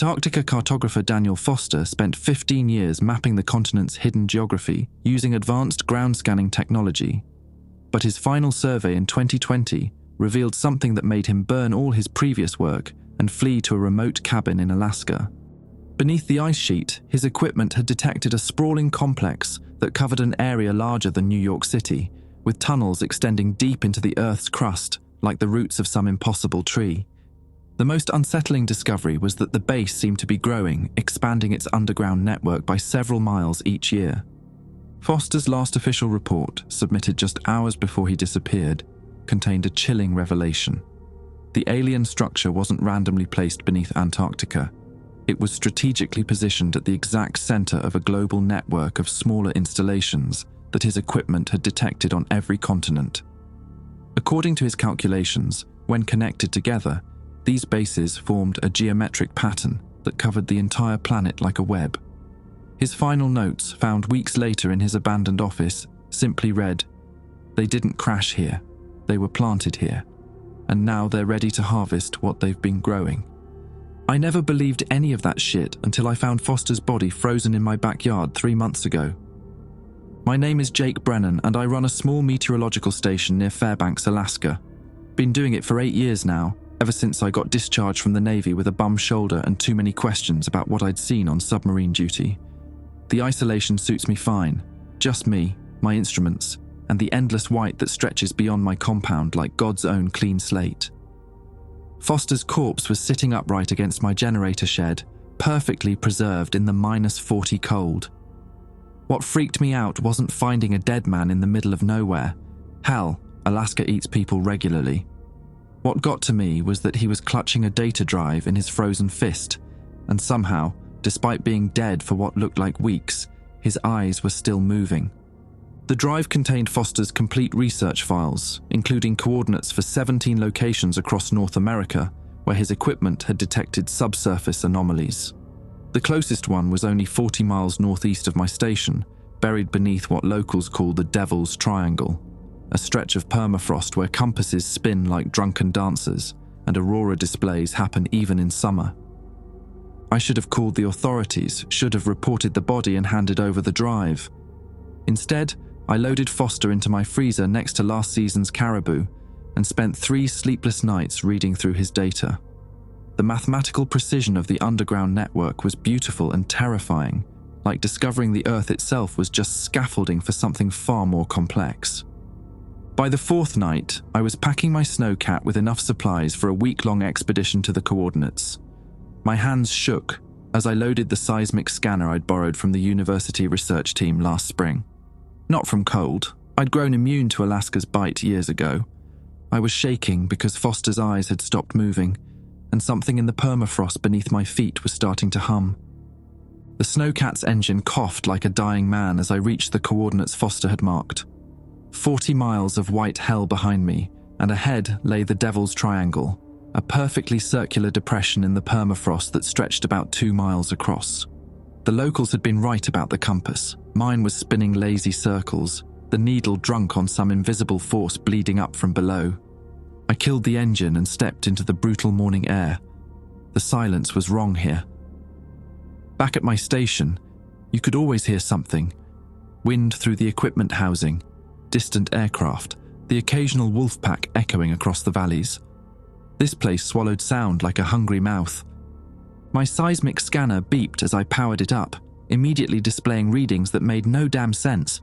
Antarctica cartographer Daniel Foster spent 15 years mapping the continent's hidden geography using advanced ground scanning technology. But his final survey in 2020 revealed something that made him burn all his previous work and flee to a remote cabin in Alaska. Beneath the ice sheet, his equipment had detected a sprawling complex that covered an area larger than New York City, with tunnels extending deep into the Earth's crust like the roots of some impossible tree. The most unsettling discovery was that the base seemed to be growing, expanding its underground network by several miles each year. Foster's last official report, submitted just hours before he disappeared, contained a chilling revelation. The alien structure wasn't randomly placed beneath Antarctica. It was strategically positioned at the exact center of a global network of smaller installations that his equipment had detected on every continent. According to his calculations, when connected together, these bases formed a geometric pattern that covered the entire planet like a web. His final notes, found weeks later in his abandoned office, simply read, "They didn't crash here, they were planted here, and now they're ready to harvest what they've been growing." I never believed any of that shit until I found Foster's body frozen in my backyard 3 months ago. My name is Jake Brennan, and I run a small meteorological station near Fairbanks, Alaska. Been doing it for 8 years now, ever since I got discharged from the Navy with a bum shoulder and too many questions about what I'd seen on submarine duty. The isolation suits me fine. Just me, my instruments, and the endless white that stretches beyond my compound like God's own clean slate. Foster's corpse was sitting upright against my generator shed, perfectly preserved in the -40 cold. What freaked me out wasn't finding a dead man in the middle of nowhere. Hell, Alaska eats people regularly. What got to me was that he was clutching a data drive in his frozen fist, and somehow, despite being dead for what looked like weeks, his eyes were still moving. The drive contained Foster's complete research files, including coordinates for 17 locations across North America, where his equipment had detected subsurface anomalies. The closest one was only 40 miles northeast of my station, buried beneath what locals call the Devil's Triangle, a stretch of permafrost where compasses spin like drunken dancers and aurora displays happen even in summer. I should have called the authorities, should have reported the body and handed over the drive. Instead, I loaded Foster into my freezer next to last season's caribou and spent 3 sleepless nights reading through his data. The mathematical precision of the underground network was beautiful and terrifying, like discovering the Earth itself was just scaffolding for something far more complex. By the 4th night, I was packing my snowcat with enough supplies for a week-long expedition to the coordinates. My hands shook as I loaded the seismic scanner I'd borrowed from the university research team last spring. Not from cold. I'd grown immune to Alaska's bite years ago. I was shaking because Foster's eyes had stopped moving, and something in the permafrost beneath my feet was starting to hum. The snowcat's engine coughed like a dying man as I reached the coordinates Foster had marked. 40 miles of white hell behind me, and ahead lay the Devil's Triangle, a perfectly circular depression in the permafrost that stretched about 2 miles across. The locals had been right about the compass. Mine was spinning lazy circles, the needle drunk on some invisible force bleeding up from below. I killed the engine and stepped into the brutal morning air. The silence was wrong here. Back at my station, you could always hear something. Wind through the equipment housing, distant aircraft, the occasional wolf pack echoing across the valleys. This place swallowed sound like a hungry mouth. My seismic scanner beeped as I powered it up, immediately displaying readings that made no damn sense.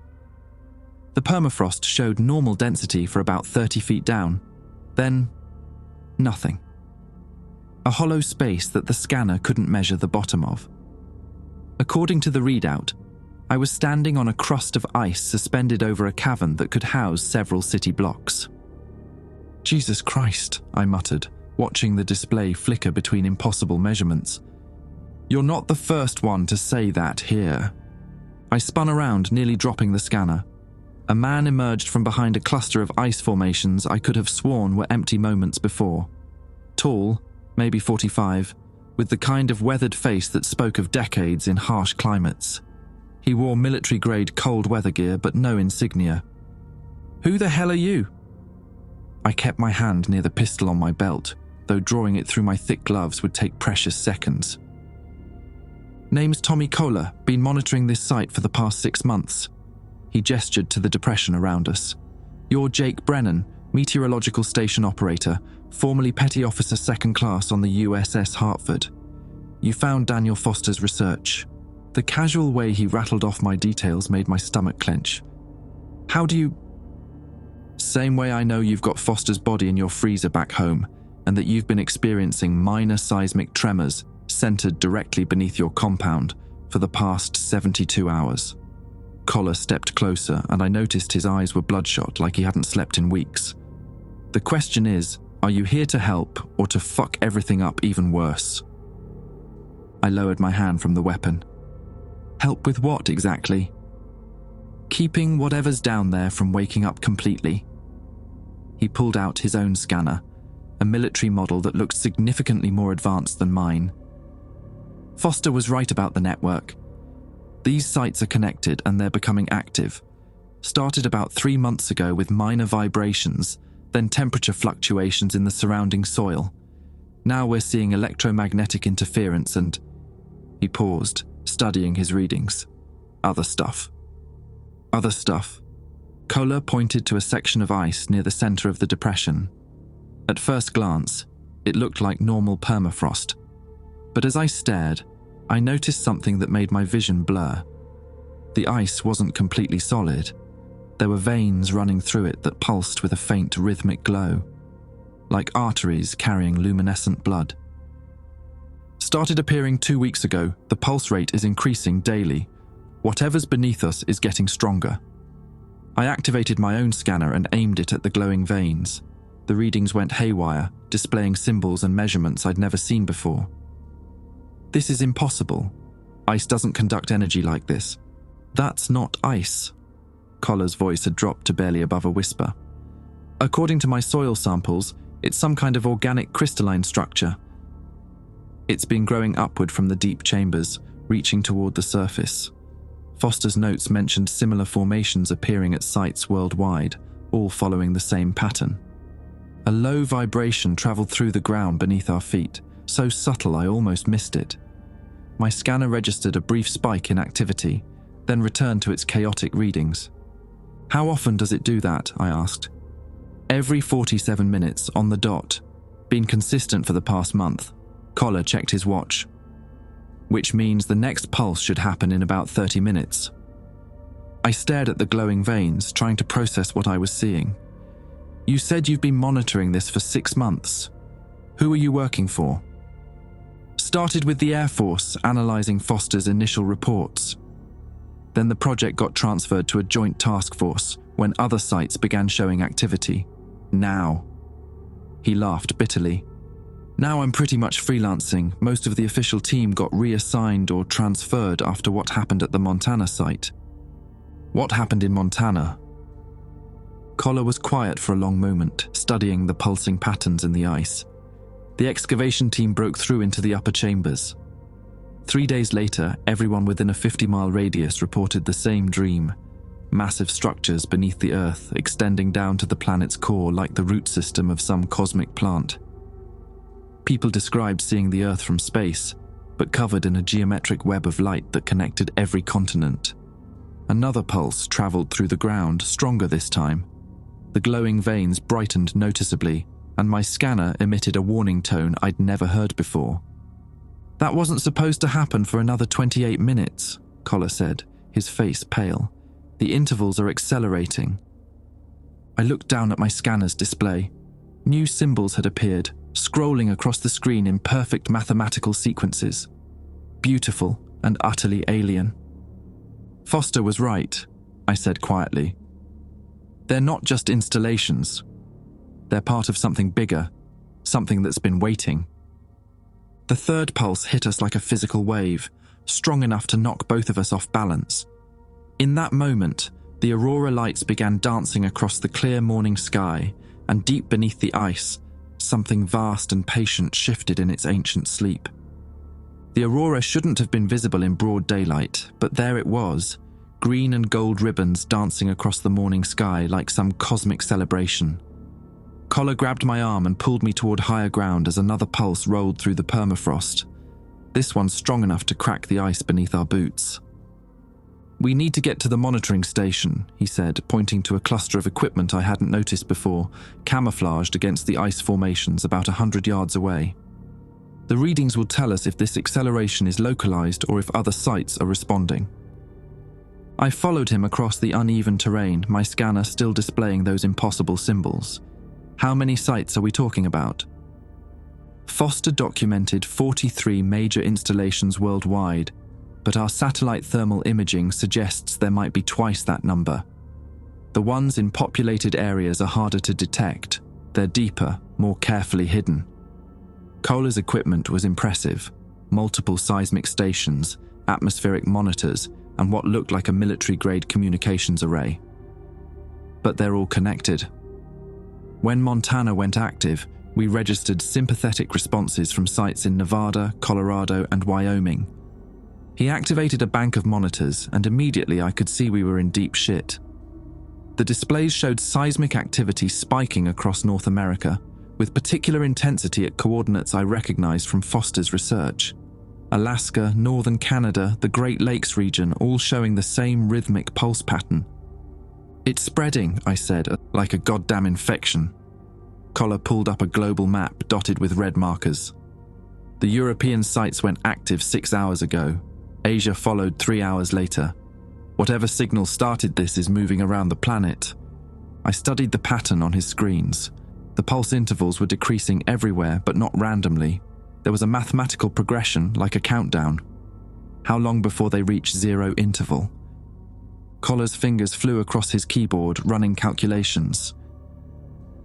The permafrost showed normal density for about 30 feet down. Then, nothing. A hollow space that the scanner couldn't measure the bottom of. According to the readout, I was standing on a crust of ice suspended over a cavern that could house several city blocks. "Jesus Christ," I muttered, watching the display flicker between impossible measurements. "You're not the first one to say that here." I spun around, nearly dropping the scanner. A man emerged from behind a cluster of ice formations I could have sworn were empty moments before. Tall, maybe 45, with the kind of weathered face that spoke of decades in harsh climates. He wore military-grade cold weather gear, but no insignia. "Who the hell are you?" I kept my hand near the pistol on my belt, though drawing it through my thick gloves would take precious seconds. Name's Tommy Kohler, been monitoring this site for the past 6 months. He gestured to the depression around us. You're Jake Brennan, meteorological station operator, formerly Petty Officer 2nd Class on the USS Hartford. You found Daniel Foster's research. The casual way he rattled off my details made my stomach clench. How do you... Same way I know you've got Foster's body in your freezer back home, and that you've been experiencing minor seismic tremors centered directly beneath your compound for the past 72 hours. Kohler stepped closer, and I noticed his eyes were bloodshot like he hadn't slept in weeks. The question is, are you here to help or to fuck everything up even worse? I lowered my hand from the weapon. Help with what exactly? Keeping whatever's down there from waking up completely. He pulled out his own scanner, a military model that looked significantly more advanced than mine. Foster was right about the network. These sites are connected and they're becoming active. Started about 3 months ago with minor vibrations, then temperature fluctuations in the surrounding soil. Now we're seeing electromagnetic interference and... He paused, studying his readings. Other stuff. Other stuff. Kohler pointed to a section of ice near the center of the depression. At first glance, it looked like normal permafrost. But as I stared, I noticed something that made my vision blur. The ice wasn't completely solid. There were veins running through it that pulsed with a faint rhythmic glow, like arteries carrying luminescent blood. Started appearing 2 weeks ago, the pulse rate is increasing daily. Whatever's beneath us is getting stronger. I activated my own scanner and aimed it at the glowing veins. The readings went haywire, displaying symbols and measurements I'd never seen before. This is impossible. Ice doesn't conduct energy like this. That's not ice. Kohler's voice had dropped to barely above a whisper. According to my soil samples, it's some kind of organic crystalline structure. It's been growing upward from the deep chambers, reaching toward the surface. Foster's notes mentioned similar formations appearing at sites worldwide, all following the same pattern. A low vibration traveled through the ground beneath our feet, so subtle I almost missed it. My scanner registered a brief spike in activity, then returned to its chaotic readings. How often does it do that? I asked. Every 47 minutes, on the dot. Been consistent for the past month. Kohler checked his watch. Which means the next pulse should happen in about 30 minutes. I stared at the glowing veins, trying to process what I was seeing. You said you've been monitoring this for 6 months. Who are you working for? Started with the Air Force, analysing Foster's initial reports. Then the project got transferred to a joint task force when other sites began showing activity. Now. He laughed bitterly. Now I'm pretty much freelancing. Most of the official team got reassigned or transferred after what happened at the Montana site. What happened in Montana? Kohler was quiet for a long moment, studying the pulsing patterns in the ice. The excavation team broke through into the upper chambers. 3 days later, everyone within a 50-mile radius reported the same dream. Massive structures beneath the Earth, extending down to the planet's core like the root system of some cosmic plant. People described seeing the Earth from space, but covered in a geometric web of light that connected every continent. Another pulse traveled through the ground, stronger this time. The glowing veins brightened noticeably, and my scanner emitted a warning tone I'd never heard before. That wasn't supposed to happen for another 28 minutes, Kohler said, his face pale. The intervals are accelerating. I looked down at my scanner's display. New symbols had appeared, scrolling across the screen in perfect mathematical sequences. Beautiful and utterly alien. Foster was right, I said quietly. They're not just installations. They're part of something bigger, something that's been waiting. The third pulse hit us like a physical wave, strong enough to knock both of us off balance. In that moment, the aurora lights began dancing across the clear morning sky, and deep beneath the ice, something vast and patient shifted in its ancient sleep. The aurora shouldn't have been visible in broad daylight, but there it was, green and gold ribbons dancing across the morning sky like some cosmic celebration. Kohler grabbed my arm and pulled me toward higher ground as another pulse rolled through the permafrost. This one's strong enough to crack the ice beneath our boots. "We need to get to the monitoring station," he said, pointing to a cluster of equipment I hadn't noticed before, camouflaged against the ice formations about 100 yards away. "The readings will tell us if this acceleration is localized or if other sites are responding." I followed him across the uneven terrain, my scanner still displaying those impossible symbols. "How many sites are we talking about?" Foster documented 43 major installations worldwide, but our satellite thermal imaging suggests there might be twice that number. The ones in populated areas are harder to detect. They're deeper, more carefully hidden. Kohler's equipment was impressive. Multiple seismic stations, atmospheric monitors, and what looked like a military-grade communications array. But they're all connected. When Montana went active, we registered sympathetic responses from sites in Nevada, Colorado, and Wyoming. He activated a bank of monitors, and immediately I could see we were in deep shit. The displays showed seismic activity spiking across North America, with particular intensity at coordinates I recognized from Foster's research. Alaska, northern Canada, the Great Lakes region, all showing the same rhythmic pulse pattern. "It's spreading," I said, "like a goddamn infection." Kohler pulled up a global map dotted with red markers. "The European sites went active 6 hours ago. Asia followed 3 hours later. Whatever signal started this is moving around the planet." I studied the pattern on his screens. The pulse intervals were decreasing everywhere, but not randomly. There was a mathematical progression, like a countdown. How long before they reach zero interval? Kohler's fingers flew across his keyboard, running calculations.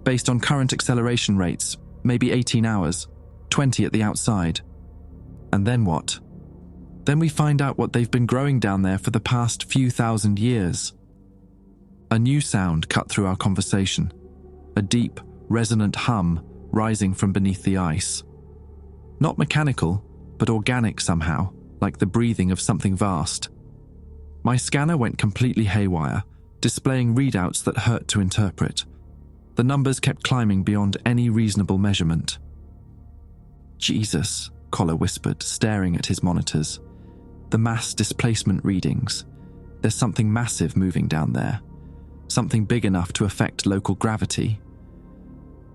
"Based on current acceleration rates, maybe 18 hours, 20 at the outside." "And then what?" "Then we find out what they've been growing down there for the past few thousand years." A new sound cut through our conversation. A deep, resonant hum rising from beneath the ice. Not mechanical, but organic somehow, like the breathing of something vast. My scanner went completely haywire, displaying readouts that hurt to interpret. The numbers kept climbing beyond any reasonable measurement. "Jesus," Kohler whispered, staring at his monitors. "The mass displacement readings. There's something massive moving down there. Something big enough to affect local gravity."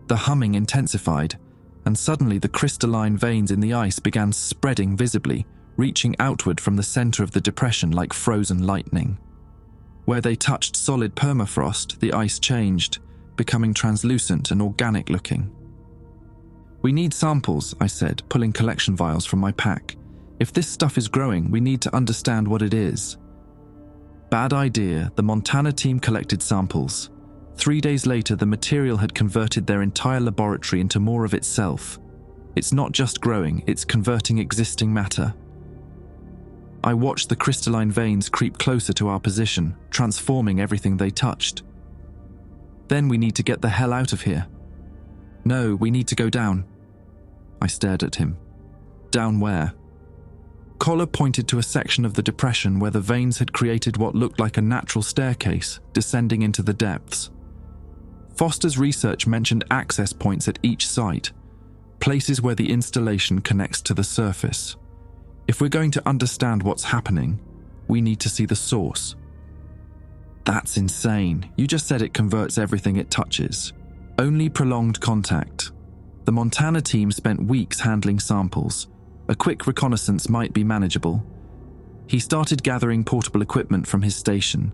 The humming intensified, and suddenly the crystalline veins in the ice began spreading visibly, reaching outward from the center of the depression like frozen lightning. Where they touched solid permafrost, the ice changed, becoming translucent and organic-looking. "We need samples," I said, pulling collection vials from my pack. "If this stuff is growing, we need to understand what it is." Bad idea. The Montana team collected samples. 3 days later, the material had converted their entire laboratory into more of itself. It's not just growing, it's converting existing matter. I watched the crystalline veins creep closer to our position, transforming everything they touched. "Then we need to get the hell out of here." "No, we need to go down." I stared at him. "Down where?" Kohler pointed to a section of the depression where the veins had created what looked like a natural staircase, descending into the depths. Foster's research mentioned access points at each site, places where the installation connects to the surface. If we're going to understand what's happening, we need to see the source. "That's insane. You just said it converts everything it touches." "Only prolonged contact." The Montana team spent weeks handling samples. A quick reconnaissance might be manageable. He started gathering portable equipment from his station.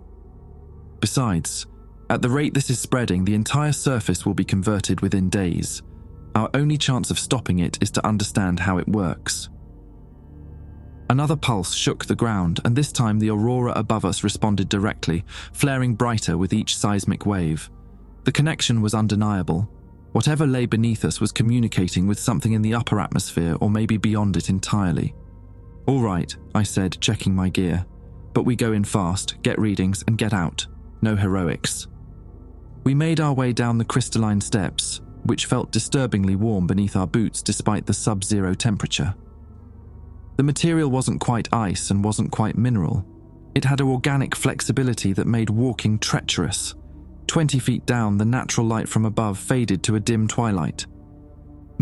Besides, at the rate this is spreading, the entire surface will be converted within days. Our only chance of stopping it is to understand how it works. Another pulse shook the ground, and this time the aurora above us responded directly, flaring brighter with each seismic wave. The connection was undeniable. Whatever lay beneath us was communicating with something in the upper atmosphere or maybe beyond it entirely. "All right," I said, checking my gear. "But we go in fast, get readings, and get out. No heroics." We made our way down the crystalline steps, which felt disturbingly warm beneath our boots despite the sub-zero temperature. The material wasn't quite ice and wasn't quite mineral. It had an organic flexibility that made walking treacherous. 20 feet down, the natural light from above faded to a dim twilight.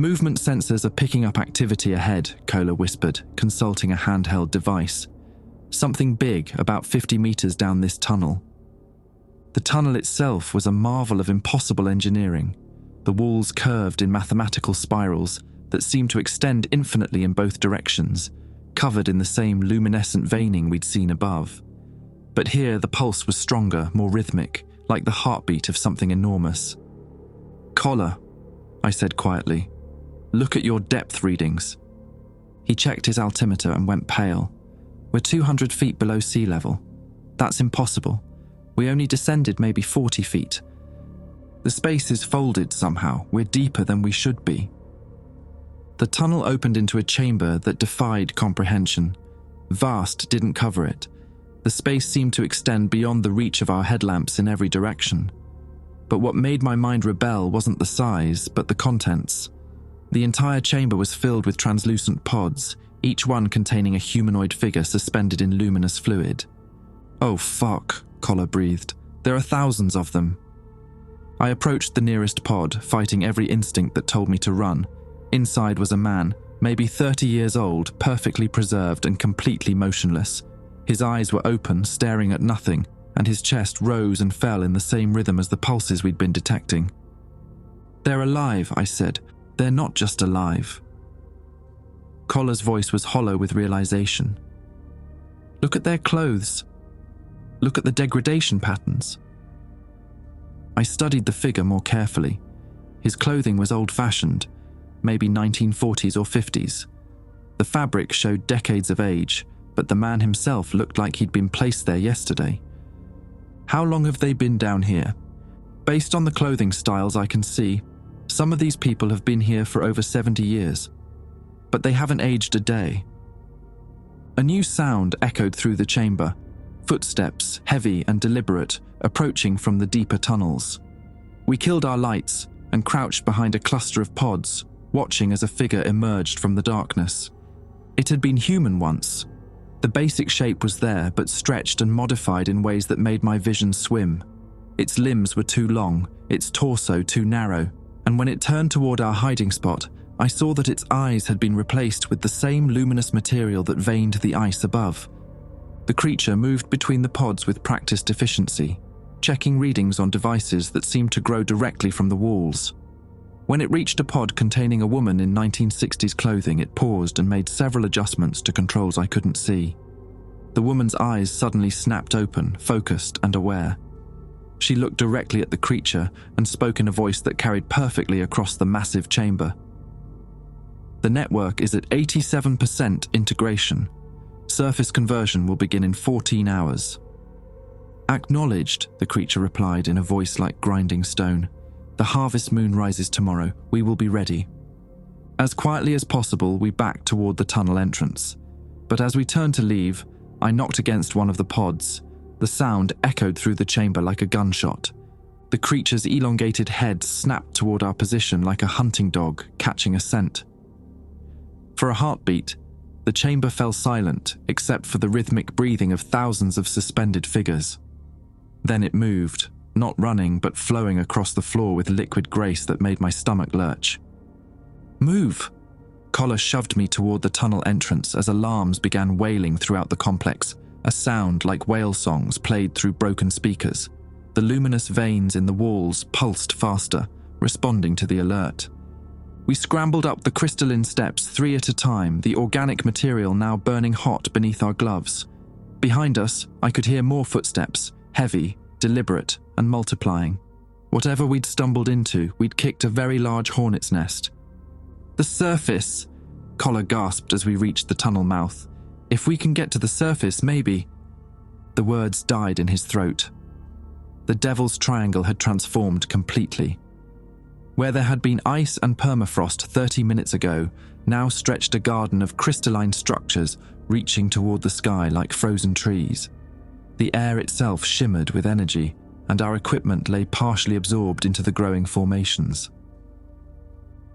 Movement sensors are picking up activity ahead, Kohler whispered, consulting a handheld device. Something big, about 50 meters down this tunnel. The tunnel itself was a marvel of impossible engineering. The walls curved in mathematical spirals that seemed to extend infinitely in both directions, covered in the same luminescent veining we'd seen above. But here the pulse was stronger, more rhythmic, like the heartbeat of something enormous. "Kohler," I said quietly, "look at your depth readings." He checked his altimeter and went pale. "We're 200 feet below sea level. That's impossible. We only descended maybe 40 feet. The space is folded somehow. We're deeper than we should be." The tunnel opened into a chamber that defied comprehension. Vast didn't cover it. The space seemed to extend beyond the reach of our headlamps in every direction. But what made my mind rebel wasn't the size, but the contents. The entire chamber was filled with translucent pods, each one containing a humanoid figure suspended in luminous fluid. "Oh fuck," Kohler breathed. "There are thousands of them." I approached the nearest pod, fighting every instinct that told me to run. Inside was a man, maybe 30 years old, perfectly preserved and completely motionless. His eyes were open, staring at nothing, and his chest rose and fell in the same rhythm as the pulses we'd been detecting. "They're alive," I said. "They're not just alive." Kohler's voice was hollow with realization. "Look at their clothes. Look at the degradation patterns." I studied the figure more carefully. His clothing was old-fashioned, maybe 1940s or 50s. The fabric showed decades of age, but the man himself looked like he'd been placed there yesterday. "How long have they been down here?" "Based on the clothing styles I can see, some of these people have been here for over 70 years, but they haven't aged a day." A new sound echoed through the chamber, footsteps, heavy and deliberate, approaching from the deeper tunnels. We killed our lights and crouched behind a cluster of pods, watching as a figure emerged from the darkness. It had been human once. The basic shape was there, but stretched and modified in ways that made my vision swim. Its limbs were too long, its torso too narrow, and when it turned toward our hiding spot, I saw that its eyes had been replaced with the same luminous material that veined the ice above. The creature moved between the pods with practiced efficiency, checking readings on devices that seemed to grow directly from the walls. When it reached a pod containing a woman in 1960s clothing, it paused and made several adjustments to controls I couldn't see. The woman's eyes suddenly snapped open, focused and aware. She looked directly at the creature and spoke in a voice that carried perfectly across the massive chamber. "The network is at 87% integration. Surface conversion will begin in 14 hours. "Acknowledged," the creature replied in a voice like grinding stone. "The harvest moon rises tomorrow. We will be ready." As quietly as possible, we backed toward the tunnel entrance. But as we turned to leave, I knocked against one of the pods. The sound echoed through the chamber like a gunshot. The creature's elongated head snapped toward our position like a hunting dog catching a scent. For a heartbeat, the chamber fell silent except for the rhythmic breathing of thousands of suspended figures. Then it moved, not running but flowing across the floor with liquid grace that made my stomach lurch. "Move!" Kohler shoved me toward the tunnel entrance as alarms began wailing throughout the complex, a sound like whale songs played through broken speakers. The luminous veins in the walls pulsed faster, responding to the alert. We scrambled up the crystalline steps 3 at a time, the organic material now burning hot beneath our gloves. Behind us, I could hear more footsteps, heavy, deliberate, and multiplying. Whatever we'd stumbled into, we'd kicked a very large hornet's nest. "The surface!" Kohler gasped as we reached the tunnel mouth. "If we can get to the surface, maybe—" The words died in his throat. The Devil's Triangle had transformed completely. Where there had been ice and permafrost 30 minutes ago, now stretched a garden of crystalline structures reaching toward the sky like frozen trees. The air itself shimmered with energy, and our equipment lay partially absorbed into the growing formations.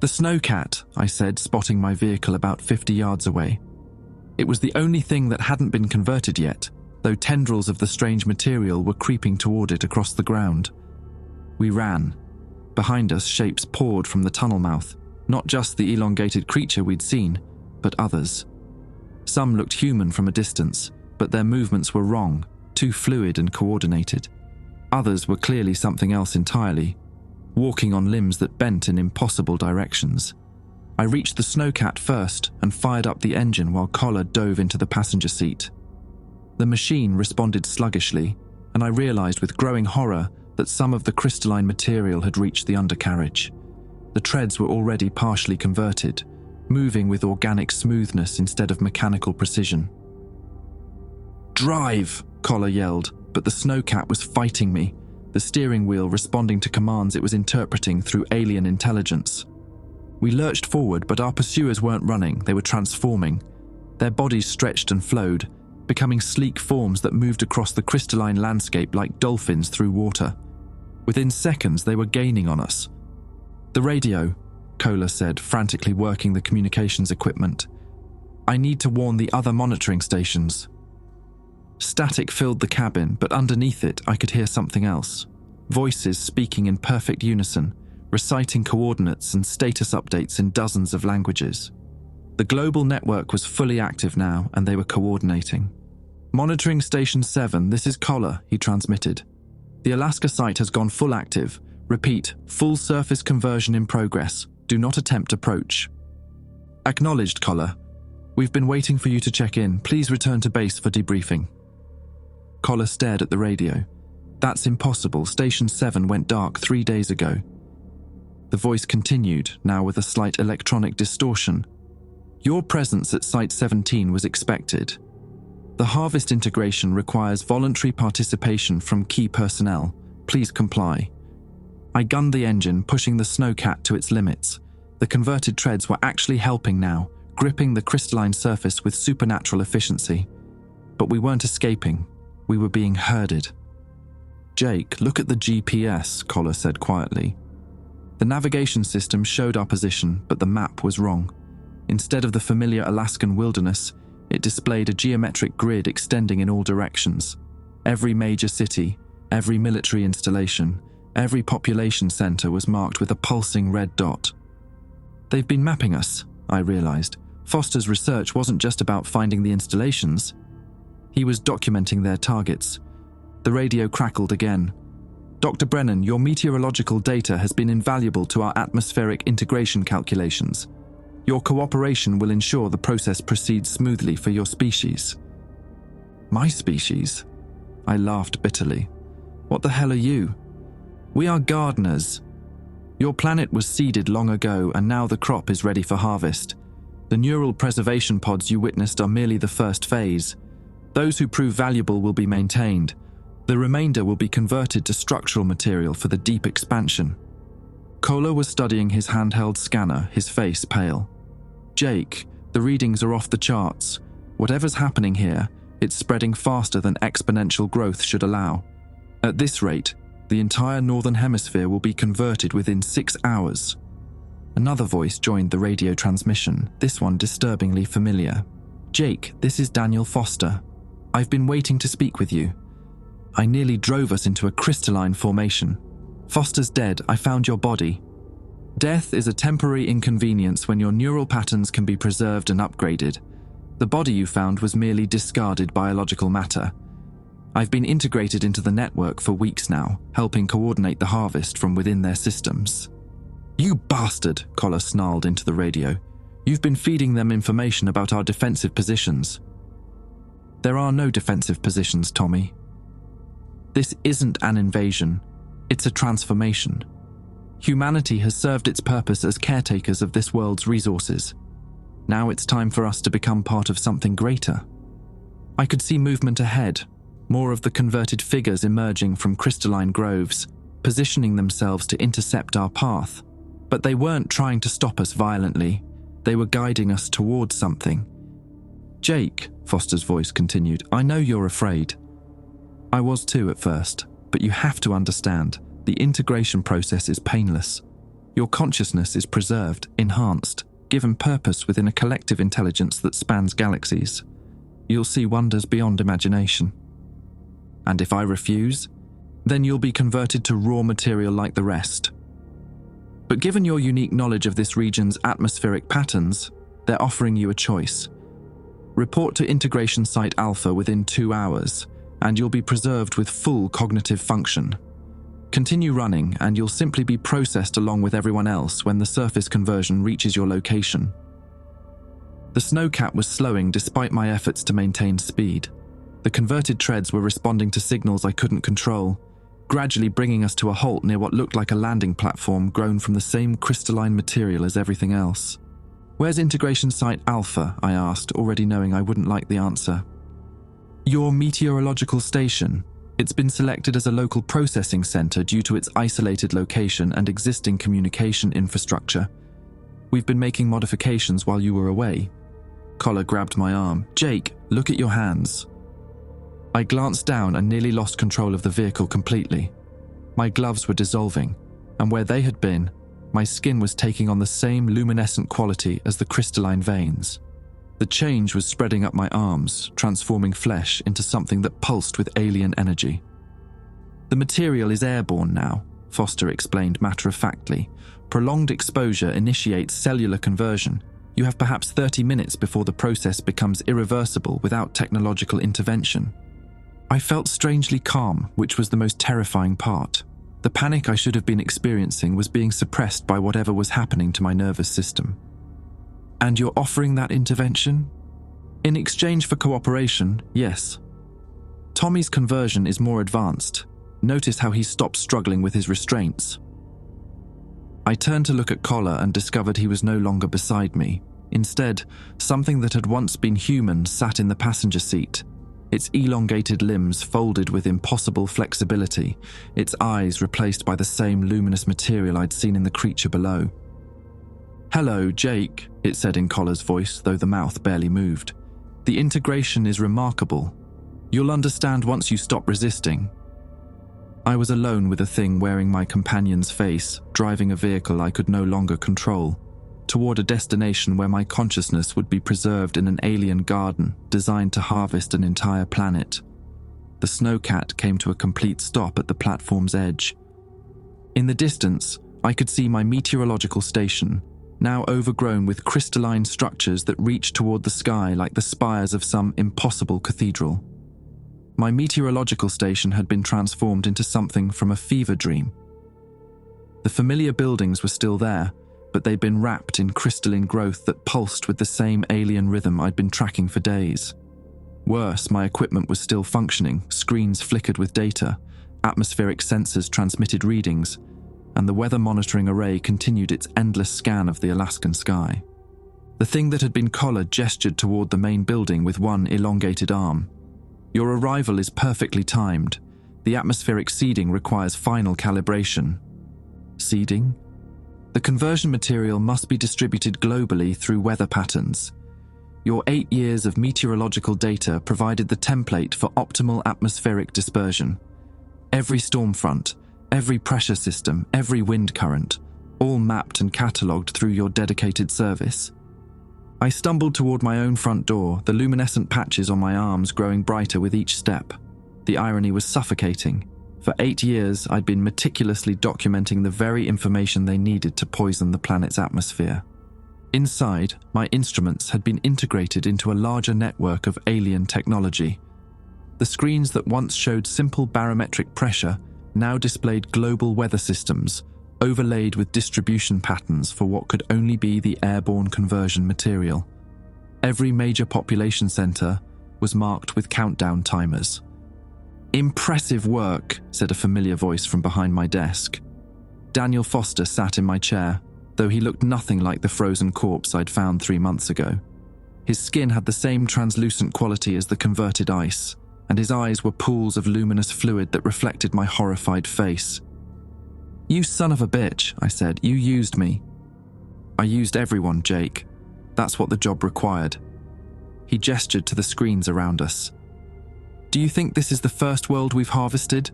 "The snowcat," I said, spotting my vehicle about 50 yards away. It was the only thing that hadn't been converted yet, though tendrils of the strange material were creeping toward it across the ground. We ran. Behind us, shapes poured from the tunnel mouth. It was the only thing that hadn't been converted yet, though tendrils of the strange material were creeping toward it across the ground. We ran. Behind us, shapes poured from the tunnel mouth. Not just the elongated creature we'd seen, but others. Some looked human from a distance, but their movements were wrong, too fluid and coordinated. Others were clearly something else entirely, walking on limbs that bent in impossible directions. I reached the snowcat first and fired up the engine while Collar dove into the passenger seat. The machine responded sluggishly, and I realized with growing horror that some of the crystalline material had reached the undercarriage. The treads were already partially converted, moving with organic smoothness instead of mechanical precision. "Drive!" Collar yelled, but the snowcat was fighting me, the steering wheel responding to commands it was interpreting through alien intelligence. We lurched forward, but our pursuers weren't running, they were transforming. Their bodies stretched and flowed, becoming sleek forms that moved across the crystalline landscape like dolphins through water. Within seconds, they were gaining on us. "The radio," Kohler said, frantically working the communications equipment. "I need to warn the other monitoring stations." Static filled the cabin, but underneath it I could hear something else. Voices speaking in perfect unison, reciting coordinates and status updates in dozens of languages. The global network was fully active now, and they were coordinating. "Monitoring Station 7, this is Collar," he transmitted. "The Alaska site has gone full active. Repeat, full surface conversion in progress. Do not attempt approach." "Acknowledged, Collar. We've been waiting for you to check in. Please return to base for debriefing." Collar stared at the radio. "That's impossible. Station 7 went dark 3 days ago." The voice continued, now with a slight electronic distortion. "Your presence at Site 17 was expected. The harvest integration requires voluntary participation from key personnel. Please comply." I gunned the engine, pushing the snowcat to its limits. The converted treads were actually helping now, gripping the crystalline surface with supernatural efficiency. But we weren't escaping. We were being herded. "Jake, look at the GPS," Collar said quietly. The navigation system showed our position, but the map was wrong. Instead of the familiar Alaskan wilderness, it displayed a geometric grid extending in all directions. Every major city, every military installation, every population center was marked with a pulsing red dot. "They've been mapping us," I realized. Foster's research wasn't just about finding the installations. He was documenting their targets. The radio crackled again. "Dr. Brennan, your meteorological data has been invaluable to our atmospheric integration calculations. Your cooperation will ensure the process proceeds smoothly for your species." "My species?" I laughed bitterly. "What the hell are you?" "We are gardeners. Your planet was seeded long ago, and now the crop is ready for harvest. The neural preservation pods you witnessed are merely the first phase. Those who prove valuable will be maintained. The remainder will be converted to structural material for the deep expansion." Kohler was studying his handheld scanner, his face pale. "Jake, the readings are off the charts. Whatever's happening here, it's spreading faster than exponential growth should allow. At this rate, the entire northern hemisphere will be converted within 6 hours." Another voice joined the radio transmission, this one disturbingly familiar. "Jake, this is Daniel Foster. I've been waiting to speak with you. I nearly drove us into a crystalline formation. Foster's dead. I found your body. Death is a temporary inconvenience when your neural patterns can be preserved and upgraded. The body you found was merely discarded biological matter. I've been integrated into the network for weeks now, helping coordinate the harvest from within their systems." "You bastard," Collar snarled into the radio. "You've been feeding them information about our defensive positions." "There are no defensive positions, Tommy. This isn't an invasion. It's a transformation. Humanity has served its purpose as caretakers of this world's resources. Now it's time for us to become part of something greater." I could see movement ahead, more of the converted figures emerging from crystalline groves, positioning themselves to intercept our path. But they weren't trying to stop us violently. They were guiding us towards something. "Jake," Foster's voice continued, "I know you're afraid. I was too at first, but you have to understand, the integration process is painless. Your consciousness is preserved, enhanced, given purpose within a collective intelligence that spans galaxies. You'll see wonders beyond imagination. And if I refuse, then you'll be converted to raw material like the rest." But given your unique knowledge of this region's atmospheric patterns, they're offering you a choice. Report to Integration Site Alpha within 2 hours, and you'll be preserved with full cognitive function. Continue running, and you'll simply be processed along with everyone else when the surface conversion reaches your location. The snowcat was slowing despite my efforts to maintain speed. The converted treads were responding to signals I couldn't control, gradually bringing us to a halt near what looked like a landing platform grown from the same crystalline material as everything else. "Where's Integration Site Alpha?" I asked, already knowing I wouldn't like the answer. "Your meteorological station. It's been selected as a local processing center due to its isolated location and existing communication infrastructure. We've been making modifications while you were away." Collar grabbed my arm. "Jake, look at your hands." I glanced down and nearly lost control of the vehicle completely. My gloves were dissolving, and where they had been, my skin was taking on the same luminescent quality as the crystalline veins. The change was spreading up my arms, transforming flesh into something that pulsed with alien energy. "The material is airborne now," Foster explained matter-of-factly. "Prolonged exposure initiates cellular conversion. You have perhaps 30 minutes before the process becomes irreversible without technological intervention." I felt strangely calm, which was the most terrifying part. The panic I should have been experiencing was being suppressed by whatever was happening to my nervous system. "And you're offering that intervention?" "In exchange for cooperation, yes. Tommy's conversion is more advanced. Notice how he stopped struggling with his restraints." I turned to look at Collar and discovered he was no longer beside me. Instead, something that had once been human sat in the passenger seat, its elongated limbs folded with impossible flexibility, its eyes replaced by the same luminous material I'd seen in the creature below. "Hello, Jake," it said in Collar's voice, though the mouth barely moved. "The integration is remarkable. You'll understand once you stop resisting." I was alone with a thing wearing my companion's face, driving a vehicle I could no longer control, toward a destination where my consciousness would be preserved in an alien garden designed to harvest an entire planet. The snowcat came to a complete stop at the platform's edge. In the distance, I could see my meteorological station, now overgrown with crystalline structures that reached toward the sky like the spires of some impossible cathedral. My meteorological station had been transformed into something from a fever dream. The familiar buildings were still there, but they'd been wrapped in crystalline growth that pulsed with the same alien rhythm I'd been tracking for days. Worse, my equipment was still functioning, screens flickered with data, atmospheric sensors transmitted readings, and the weather monitoring array continued its endless scan of the Alaskan sky. The thing that had been Collar gestured toward the main building with one elongated arm. "Your arrival is perfectly timed. The atmospheric seeding requires final calibration." "Seeding?" "The conversion material must be distributed globally through weather patterns. Your 8 years of meteorological data provided the template for optimal atmospheric dispersion. Every storm front, every pressure system, every wind current, all mapped and catalogued through your dedicated service." I stumbled toward my own front door, the luminescent patches on my arms growing brighter with each step. The irony was suffocating. For 8 years, I'd been meticulously documenting the very information they needed to poison the planet's atmosphere. Inside, my instruments had been integrated into a larger network of alien technology. The screens that once showed simple barometric pressure now displayed global weather systems, overlaid with distribution patterns for what could only be the airborne conversion material. Every major population center was marked with countdown timers. "Impressive work," said a familiar voice from behind my desk. Daniel Foster sat in my chair, though he looked nothing like the frozen corpse I'd found 3 months ago. His skin had the same translucent quality as the converted ice, and his eyes were pools of luminous fluid that reflected my horrified face. "You son of a bitch," I said. "You used me." "I used everyone, Jake. That's what the job required." He gestured to the screens around us. "Do you think this is the first world we've harvested?"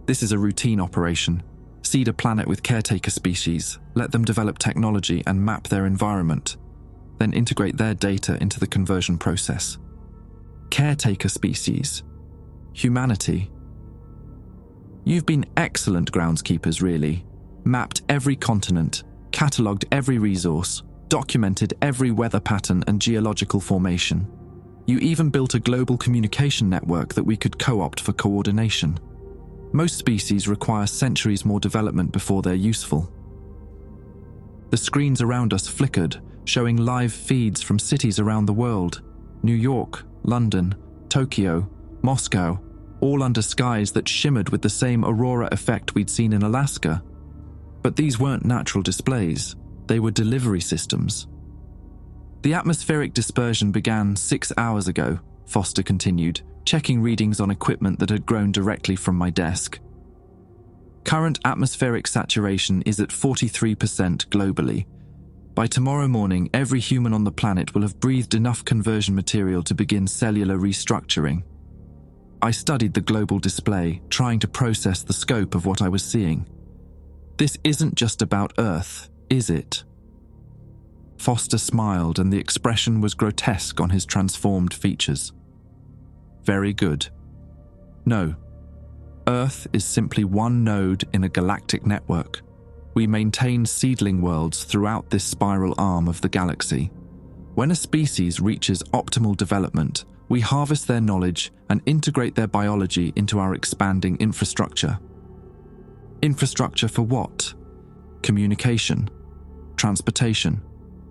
"This is a routine operation. Seed a planet with caretaker species, let them develop technology and map their environment, then integrate their data into the conversion process." Caretaker species. Humanity. "You've been excellent groundskeepers, really. mapped every continent, catalogued every resource, documented every weather pattern and geological formation. You even built a global communication network that we could co-opt for coordination. Most species require centuries more development before they're useful. The screens around us flickered, showing live feeds from cities around the world: New York, London, Tokyo, Moscow, all under skies that shimmered with the same aurora effect we'd seen in Alaska. But these weren't natural displays, they were delivery systems. The atmospheric dispersion began 6 hours ago, Foster continued, checking readings on equipment that had grown directly from my desk. Current atmospheric saturation is at 43% globally. By tomorrow morning, every human on the planet will have breathed enough conversion material to begin cellular restructuring. I studied the global display, trying to process the scope of what I was seeing. This isn't just about Earth, is it? Foster smiled, and the expression was grotesque on his transformed features. Very good. No. Earth is simply one node in a galactic network. We maintain seedling worlds throughout this spiral arm of the galaxy. When a species reaches optimal development, we harvest their knowledge and integrate their biology into our expanding infrastructure. Infrastructure for what? Communication, transportation,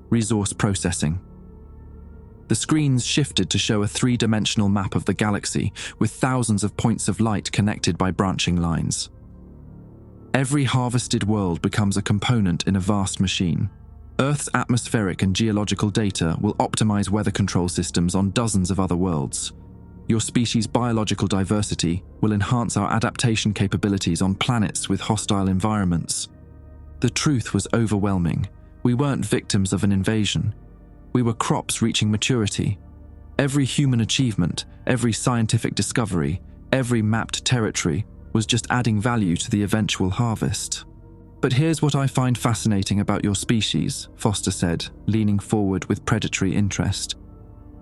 resource processing. The screens shifted to show a three-dimensional map of the galaxy with thousands of points of light connected by branching lines. Every harvested world becomes a component in a vast machine. Earth's atmospheric and geological data will optimize weather control systems on dozens of other worlds. Your species' biological diversity will enhance our adaptation capabilities on planets with hostile environments. The truth was overwhelming. We weren't victims of an invasion. We were crops reaching maturity. Every human achievement, every scientific discovery, every mapped territory was just adding value to the eventual harvest. But here's what I find fascinating about your species, Foster said, leaning forward with predatory interest.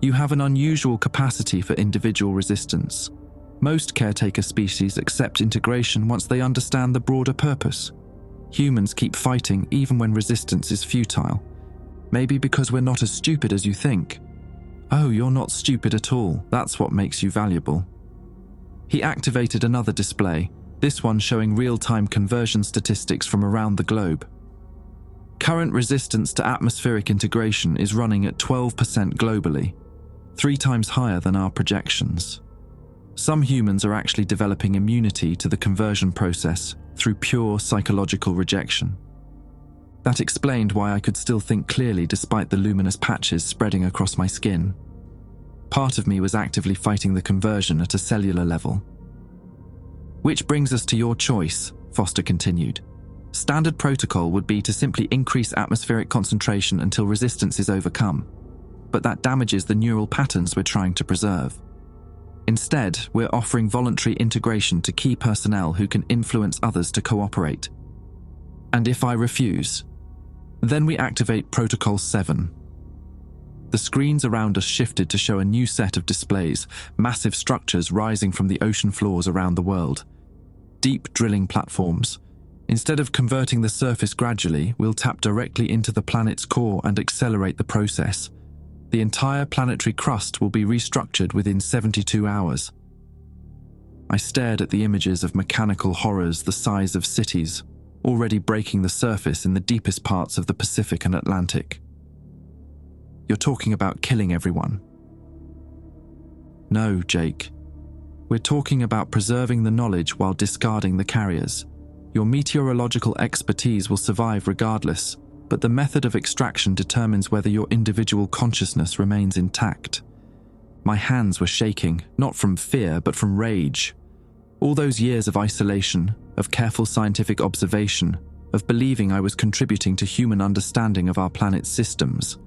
You have an unusual capacity for individual resistance. Most caretaker species accept integration once they understand the broader purpose. Humans keep fighting even when resistance is futile. Maybe because we're not as stupid as you think. Oh, you're not stupid at all. That's what makes you valuable. He activated another display, this one showing real-time conversion statistics from around the globe. Current resistance to atmospheric integration is running at 12% globally, 3 times higher than our projections. Some humans are actually developing immunity to the conversion process through pure psychological rejection. That explained why I could still think clearly despite the luminous patches spreading across my skin. Part of me was actively fighting the conversion at a cellular level. Which brings us to your choice, Foster continued. Standard protocol would be to simply increase atmospheric concentration until resistance is overcome, but that damages the neural patterns we're trying to preserve. Instead, we're offering voluntary integration to key personnel who can influence others to cooperate. And if I refuse, then we activate Protocol 7. The screens around us shifted to show a new set of displays, massive structures rising from the ocean floors around the world. Deep drilling platforms. Instead of converting the surface gradually, we'll tap directly into the planet's core and accelerate the process. The entire planetary crust will be restructured within 72 hours. I stared at the images of mechanical horrors the size of cities, already breaking the surface in the deepest parts of the Pacific and Atlantic. You're talking about killing everyone. No, Jake. We're talking about preserving the knowledge while discarding the carriers. Your meteorological expertise will survive regardless, but the method of extraction determines whether your individual consciousness remains intact. My hands were shaking, not from fear, but from rage. All those years of isolation, of careful scientific observation, of believing I was contributing to human understanding of our planet's systems.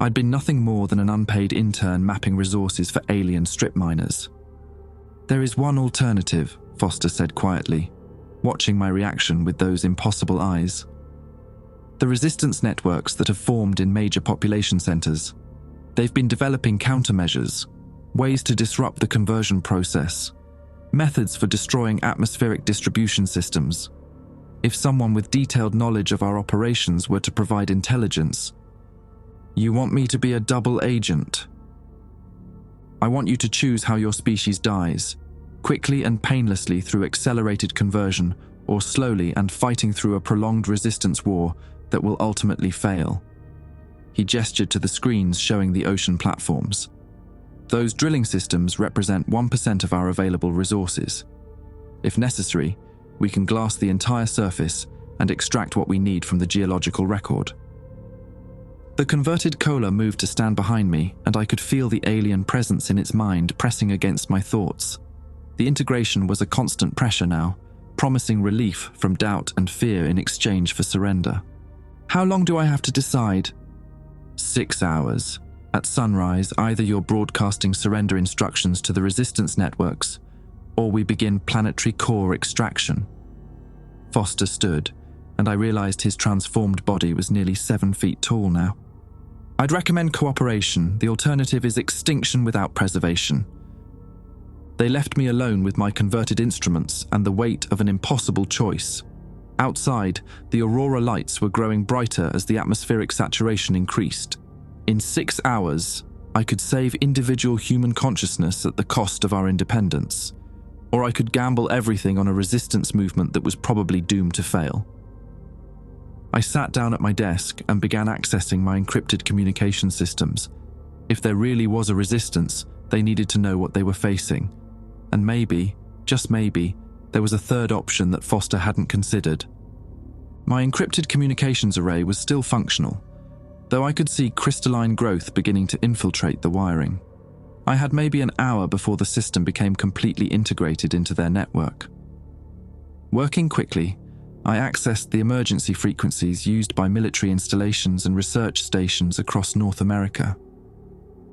I'd been nothing more than an unpaid intern mapping resources for alien strip miners. There is one alternative, Foster said quietly, watching my reaction with those impossible eyes. The resistance networks that have formed in major population centers. They've been developing countermeasures, ways to disrupt the conversion process, methods for destroying atmospheric distribution systems. if someone with detailed knowledge of our operations were to provide intelligence. You want me to be a double agent? I want you to choose how your species dies, quickly and painlessly through accelerated conversion, or slowly and fighting through a prolonged resistance war that will ultimately fail. He gestured to the screens showing the ocean platforms. Those drilling systems represent 1% of our available resources. If necessary, we can glass the entire surface and extract what we need from the geological record. The converted Kola moved to stand behind me, and I could feel the alien presence in its mind pressing against my thoughts. The integration was a constant pressure now, promising relief from doubt and fear in exchange for surrender. How long do I have to decide? 6 hours. At sunrise, either you're broadcasting surrender instructions to the resistance networks, or we begin planetary core extraction. Foster stood, and I realized his transformed body was nearly 7 feet tall now. I'd recommend cooperation. The alternative is extinction without preservation. They left me alone with my converted instruments and the weight of an impossible choice. Outside, the aurora lights were growing brighter as the atmospheric saturation increased. In 6 hours, I could save individual human consciousness at the cost of our independence, or I could gamble everything on a resistance movement that was probably doomed to fail. I sat down at my desk and began accessing my encrypted communication systems. If there really was a resistance, they needed to know what they were facing. And maybe, just maybe, there was a third option that Foster hadn't considered. My encrypted communications array was still functional, though I could see crystalline growth beginning to infiltrate the wiring. I had maybe an hour before the system became completely integrated into their network. Working quickly, I accessed the emergency frequencies used by military installations and research stations across North America.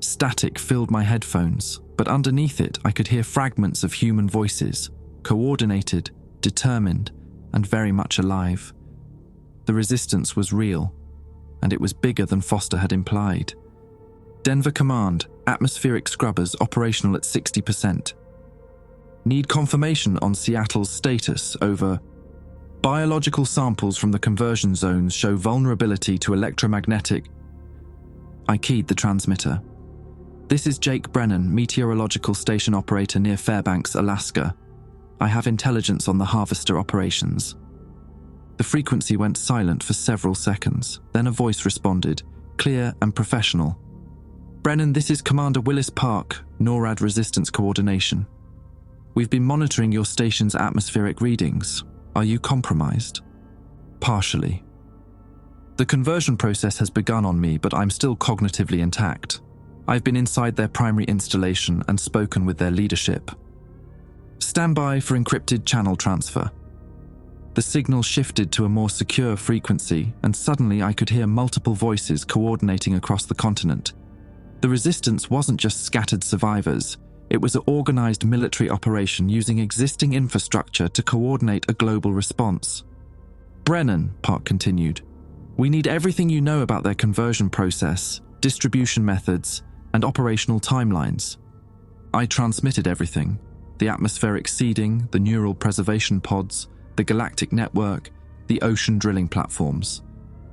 Static filled my headphones, but underneath it I could hear fragments of human voices, coordinated, determined, and very much alive. The resistance was real, and it was bigger than Foster had implied. Denver Command, atmospheric scrubbers operational at 60%. Need confirmation on Seattle's status over. Biological samples from the conversion zones show vulnerability to electromagnetic. I keyed the transmitter. This is Jake Brennan, meteorological station operator near Fairbanks, Alaska. I have intelligence on the harvester operations. The frequency went silent for several seconds. Then a voice responded, clear and professional. Brennan, this is Commander Willis Park, NORAD Resistance Coordination. We've been monitoring your station's atmospheric readings. Are you compromised? Partially. The conversion process has begun on me, but I'm still cognitively intact. I've been inside their primary installation and spoken with their leadership. Stand by for encrypted channel transfer. The signal shifted to a more secure frequency, and suddenly I could hear multiple voices coordinating across the continent. The resistance wasn't just scattered survivors. It was an organized military operation using existing infrastructure to coordinate a global response. Brennan, Park continued, we need everything you know about their conversion process, distribution methods, and operational timelines. I transmitted everything: the atmospheric seeding, the neural preservation pods, the galactic network, the ocean drilling platforms.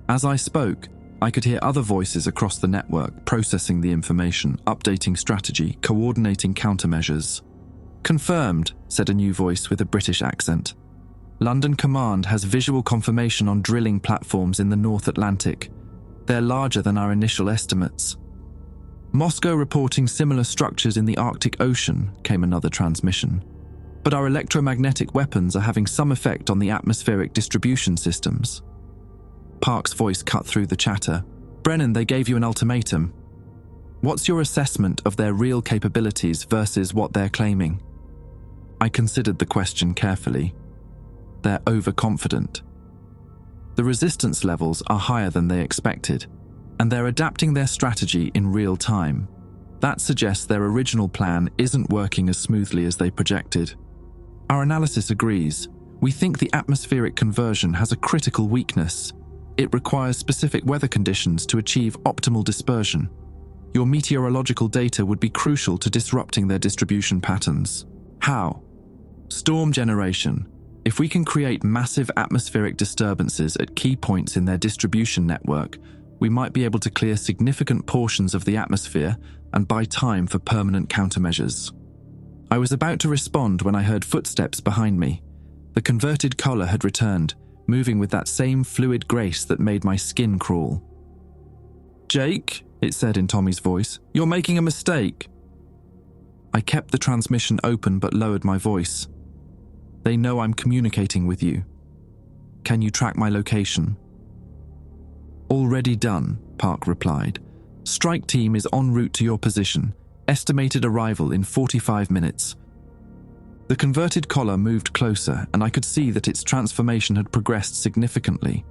As I spoke, I could hear other voices across the network processing the information, updating strategy, coordinating countermeasures. Confirmed, said a new voice with a British accent. London Command has visual confirmation on drilling platforms in the North Atlantic. They're larger than our initial estimates. Moscow reporting similar structures in the Arctic Ocean, came another transmission. But our electromagnetic weapons are having some effect on the atmospheric distribution systems. Park's voice cut through the chatter. Brennan, they gave you an ultimatum. What's your assessment of their real capabilities versus what they're claiming? I considered the question carefully. They're overconfident. The resistance levels are higher than they expected, and they're adapting their strategy in real time. That suggests their original plan isn't working as smoothly as they projected. Our analysis agrees. We think the atmospheric conversion has a critical weakness. It requires specific weather conditions to achieve optimal dispersion. Your meteorological data would be crucial to disrupting their distribution patterns. How? Storm generation. If we can create massive atmospheric disturbances at key points in their distribution network, we might be able to clear significant portions of the atmosphere and buy time for permanent countermeasures. I was about to respond when I heard footsteps behind me. The converted collar had returned, moving with that same fluid grace that made my skin crawl. "Jake," it said in Tommy's voice, "you're making a mistake." I kept the transmission open but lowered my voice. "They know I'm communicating with you. Can you track my location?" "Already done," Park replied. "Strike team is en route to your position. Estimated arrival in 45 minutes. The converted collar moved closer, and I could see that its transformation had progressed significantly.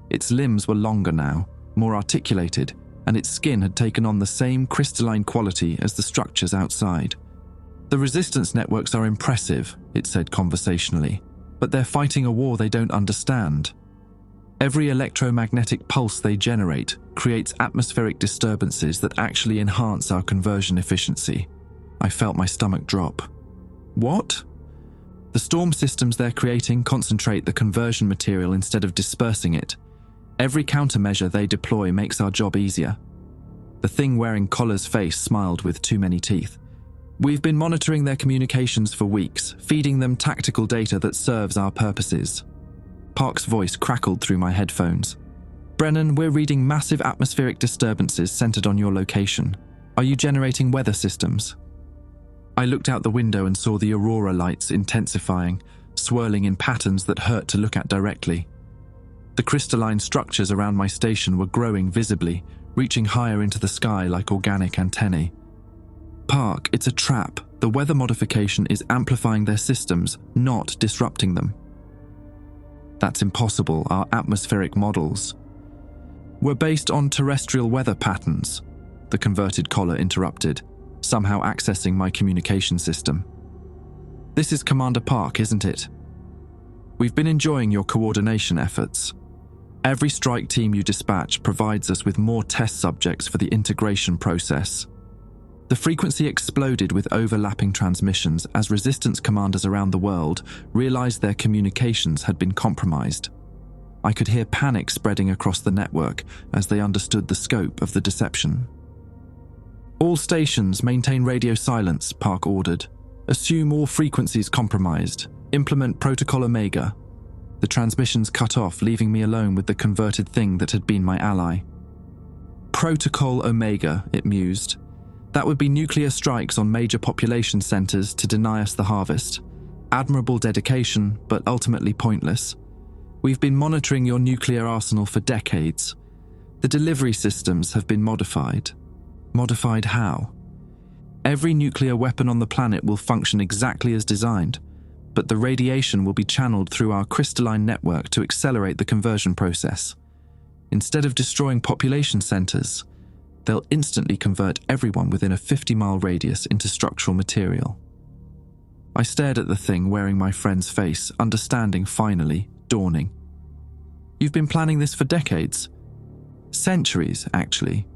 Its limbs were longer now, more articulated, and its skin had taken on the same crystalline quality as the structures outside. "The resistance networks are impressive," it said conversationally, "but they're fighting a war they don't understand. Every electromagnetic pulse they generate creates atmospheric disturbances that actually enhance our conversion efficiency." I felt my stomach drop. "What?" "The storm systems they're creating concentrate the conversion material instead of dispersing it. Every countermeasure they deploy makes our job easier." The thing wearing collar's face smiled with too many teeth. "We've been monitoring their communications for weeks, feeding them tactical data that serves our purposes." Park's voice crackled through my headphones. "Brennan, we're reading massive atmospheric disturbances centered on your location. Are you generating weather systems?" I looked out the window and saw the aurora lights intensifying, swirling in patterns that hurt to look at directly. The crystalline structures around my station were growing visibly, reaching higher into the sky like organic antennae. "Park, it's a trap. The weather modification is amplifying their systems, not disrupting them." "That's impossible. Our atmospheric models were based on terrestrial weather patterns," the converted collar interrupted, somehow accessing my communication system. "This is Commander Park, isn't it? We've been enjoying your coordination efforts. Every strike team you dispatch provides us with more test subjects for the integration process." The frequency exploded with overlapping transmissions as resistance commanders around the world realized their communications had been compromised. I could hear panic spreading across the network as they understood the scope of the deception. "All stations maintain radio silence," Park ordered. "Assume all frequencies compromised. Implement Protocol Omega." The transmissions cut off, leaving me alone with the converted thing that had been my ally. "Protocol Omega," it mused. "That would be nuclear strikes on major population centers to deny us the harvest. Admirable dedication, but ultimately pointless. We've been monitoring your nuclear arsenal for decades. The delivery systems have been modified." "Modified how?" "Every nuclear weapon on the planet will function exactly as designed, but the radiation will be channeled through our crystalline network to accelerate the conversion process. Instead of destroying population centers, they'll instantly convert everyone within a 50-mile radius into structural material." I stared at the thing wearing my friend's face, understanding finally, dawning. "You've been planning this for decades?" "Centuries, actually.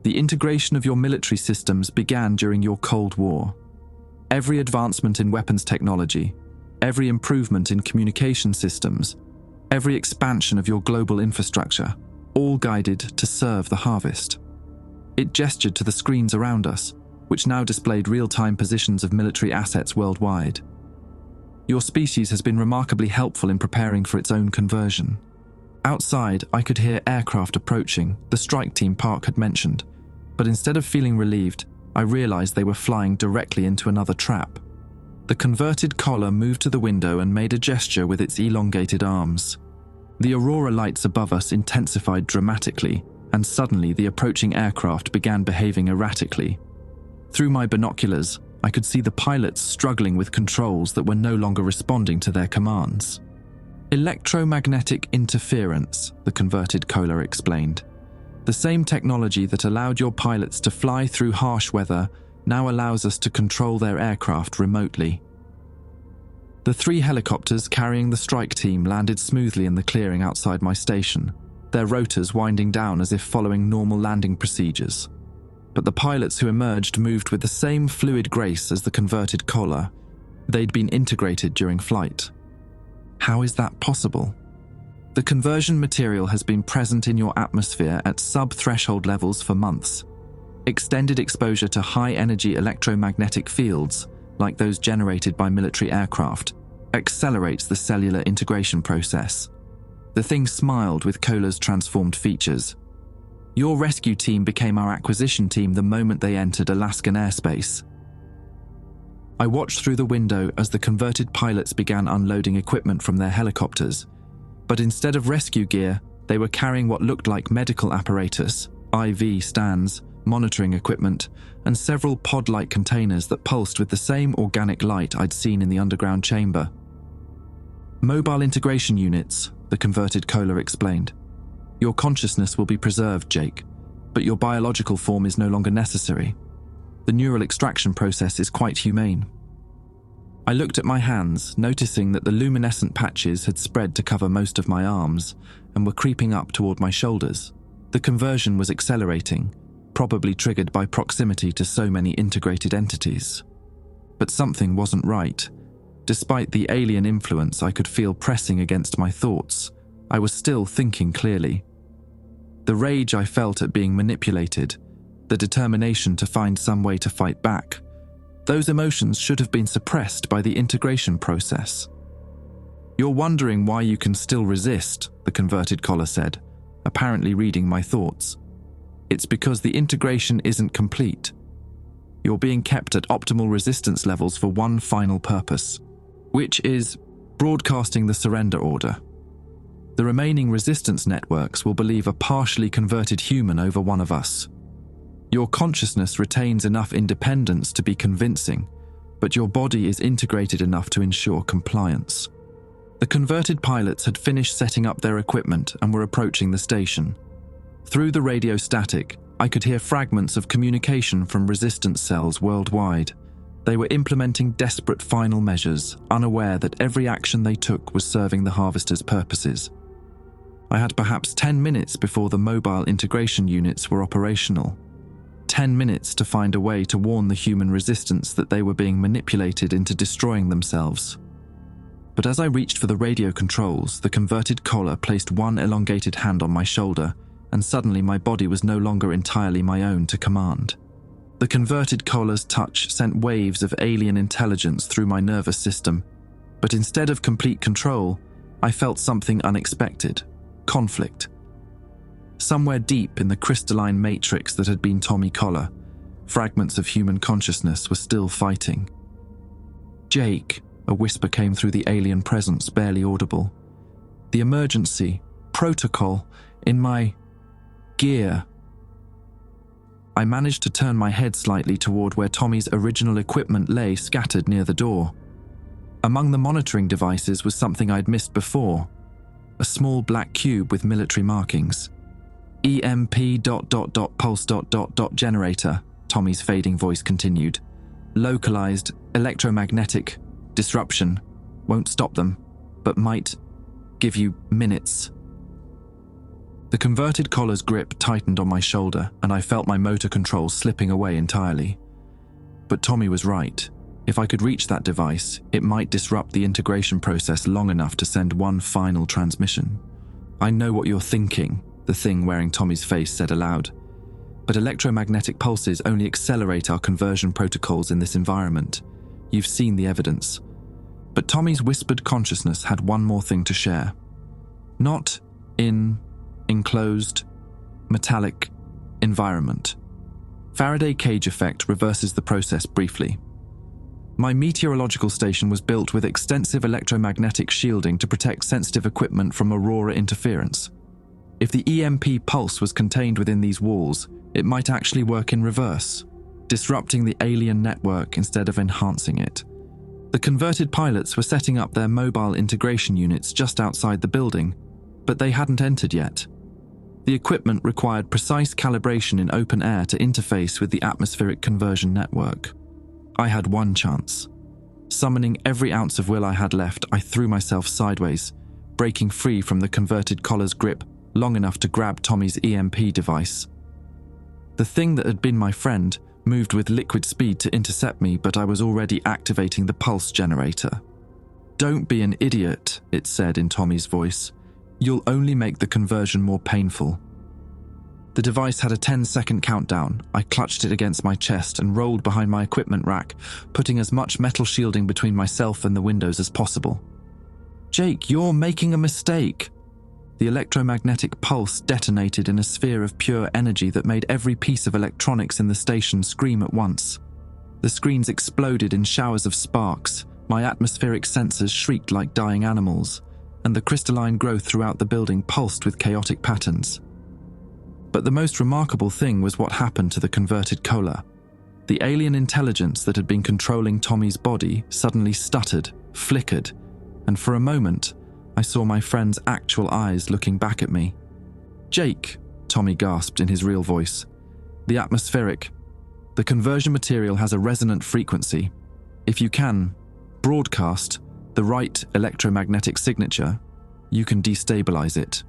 The integration of your military systems began during your Cold War. Every advancement in weapons technology, every improvement in communication systems, every expansion of your global infrastructure, all guided to serve the harvest." It gestured to the screens around us, which now displayed real-time positions of military assets worldwide. "Your species has been remarkably helpful in preparing for its own conversion." Outside, I could hear aircraft approaching, the strike team Park had mentioned, but instead of feeling relieved, I realized they were flying directly into another trap. The converted collar moved to the window and made a gesture with its elongated arms. The aurora lights above us intensified dramatically, and suddenly the approaching aircraft began behaving erratically. Through my binoculars, I could see the pilots struggling with controls that were no longer responding to their commands. "Electromagnetic interference," the converted collar explained. "The same technology that allowed your pilots to fly through harsh weather now allows us to control their aircraft remotely." The 3 helicopters carrying the strike team landed smoothly in the clearing outside my station, their rotors winding down as if following normal landing procedures. But the pilots who emerged moved with the same fluid grace as the converted collar. They'd been integrated during flight. How is that possible? The conversion material has been present in your atmosphere at sub-threshold levels for months. Extended exposure to high-energy electromagnetic fields, like those generated by military aircraft, accelerates the cellular integration process. The thing smiled with Kohler's transformed features. Your rescue team became our acquisition team the moment they entered Alaskan airspace. I watched through the window as the converted pilots began unloading equipment from their helicopters, but instead of rescue gear, they were carrying what looked like medical apparatus, IV stands, monitoring equipment, and several pod-like containers that pulsed with the same organic light I'd seen in the underground chamber. Mobile integration units, the converted Kohler explained. Your consciousness will be preserved, Jake, but your biological form is no longer necessary. The neural extraction process is quite humane. I looked at my hands, noticing that the luminescent patches had spread to cover most of my arms and were creeping up toward my shoulders. The conversion was accelerating, probably triggered by proximity to so many integrated entities. But something wasn't right. Despite the alien influence I could feel pressing against my thoughts, I was still thinking clearly. The rage I felt at being manipulated, the determination to find some way to fight back, those emotions should have been suppressed by the integration process. You're wondering why you can still resist, the converted Kohler said, apparently reading my thoughts. It's because the integration isn't complete. You're being kept at optimal resistance levels for one final purpose, which is broadcasting the surrender order. The remaining resistance networks will believe a partially converted human over one of us. Your consciousness retains enough independence to be convincing, but your body is integrated enough to ensure compliance. The converted pilots had finished setting up their equipment and were approaching the station. Through the radio static, I could hear fragments of communication from resistance cells worldwide. They were implementing desperate final measures, unaware that every action they took was serving the harvester's purposes. I had perhaps 10 minutes before the mobile integration units were operational. 10 minutes to find a way to warn the human resistance that they were being manipulated into destroying themselves. But as I reached for the radio controls, the converted Kohler placed one elongated hand on my shoulder, and suddenly my body was no longer entirely my own to command. The converted Kohler's touch sent waves of alien intelligence through my nervous system, but instead of complete control, I felt something unexpected: conflict. Somewhere deep in the crystalline matrix that had been Tommy Kohler, fragments of human consciousness were still fighting. Jake, a whisper came through the alien presence, barely audible. The emergency protocol in my gear. I managed to turn my head slightly toward where Tommy's original equipment lay scattered near the door. Among the monitoring devices was something I'd missed before, a small black cube with military markings. EMP ... pulse ... generator, Tommy's fading voice continued. Localized electromagnetic disruption. Won't stop them, but might give you minutes. The converted Kohler's grip tightened on my shoulder, and I felt my motor controls slipping away entirely. But Tommy was right. If I could reach that device, it might disrupt the integration process long enough to send one final transmission. I know what you're thinking, the thing wearing Tommy's face said aloud. But electromagnetic pulses only accelerate our conversion protocols in this environment. You've seen the evidence. But Tommy's whispered consciousness had one more thing to share. Not in enclosed, metallic environment. Faraday cage effect reverses the process briefly. My meteorological station was built with extensive electromagnetic shielding to protect sensitive equipment from aurora interference. If the EMP pulse was contained within these walls, it might actually work in reverse, disrupting the alien network instead of enhancing it. The converted pilots were setting up their mobile integration units just outside the building, but they hadn't entered yet. The equipment required precise calibration in open air to interface with the atmospheric conversion network. I had one chance. Summoning every ounce of will I had left, I threw myself sideways, breaking free from the converted Kohler's grip long enough to grab Tommy's EMP device. The thing that had been my friend moved with liquid speed to intercept me, but I was already activating the pulse generator. "Don't be an idiot," it said in Tommy's voice. "You'll only make the conversion more painful." The device had a 10-second countdown. I clutched it against my chest and rolled behind my equipment rack, putting as much metal shielding between myself and the windows as possible. "Jake, you're making a mistake." The electromagnetic pulse detonated in a sphere of pure energy that made every piece of electronics in the station scream at once. The screens exploded in showers of sparks, my atmospheric sensors shrieked like dying animals, and the crystalline growth throughout the building pulsed with chaotic patterns. But the most remarkable thing was what happened to the converted cola. The alien intelligence that had been controlling Tommy's body suddenly stuttered, flickered, and for a moment, I saw my friend's actual eyes looking back at me. "Jake," Tommy gasped in his real voice, the conversion material has a resonant frequency. If you can broadcast the right electromagnetic signature, you can destabilize it."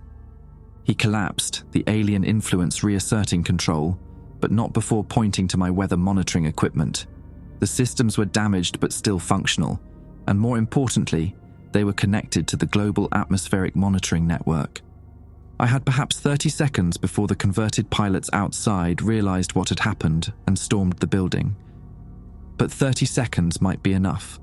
He collapsed, the alien influence reasserting control, but not before pointing to my weather monitoring equipment. The systems were damaged but still functional, and more importantly, they were connected to the global atmospheric monitoring network. I had perhaps 30 seconds before the converted pilots outside realized what had happened and stormed the building. But 30 seconds might be enough.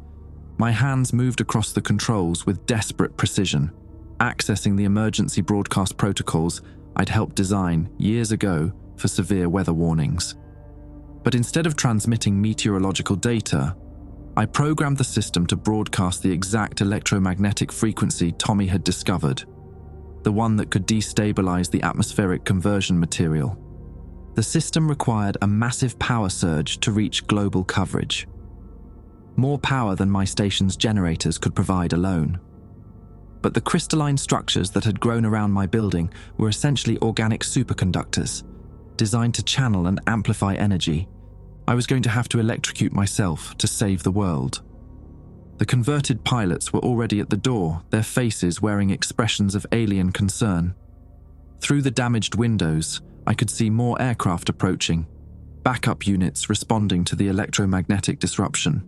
My hands moved across the controls with desperate precision, accessing the emergency broadcast protocols I'd helped design years ago for severe weather warnings. But instead of transmitting meteorological data, I programmed the system to broadcast the exact electromagnetic frequency Tommy had discovered, the one that could destabilize the atmospheric conversion material. The system required a massive power surge to reach global coverage. More power than my station's generators could provide alone. But the crystalline structures that had grown around my building were essentially organic superconductors, designed to channel and amplify energy. I was going to have to electrocute myself to save the world. The converted pilots were already at the door, their faces wearing expressions of alien concern. Through the damaged windows, I could see more aircraft approaching, backup units responding to the electromagnetic disruption.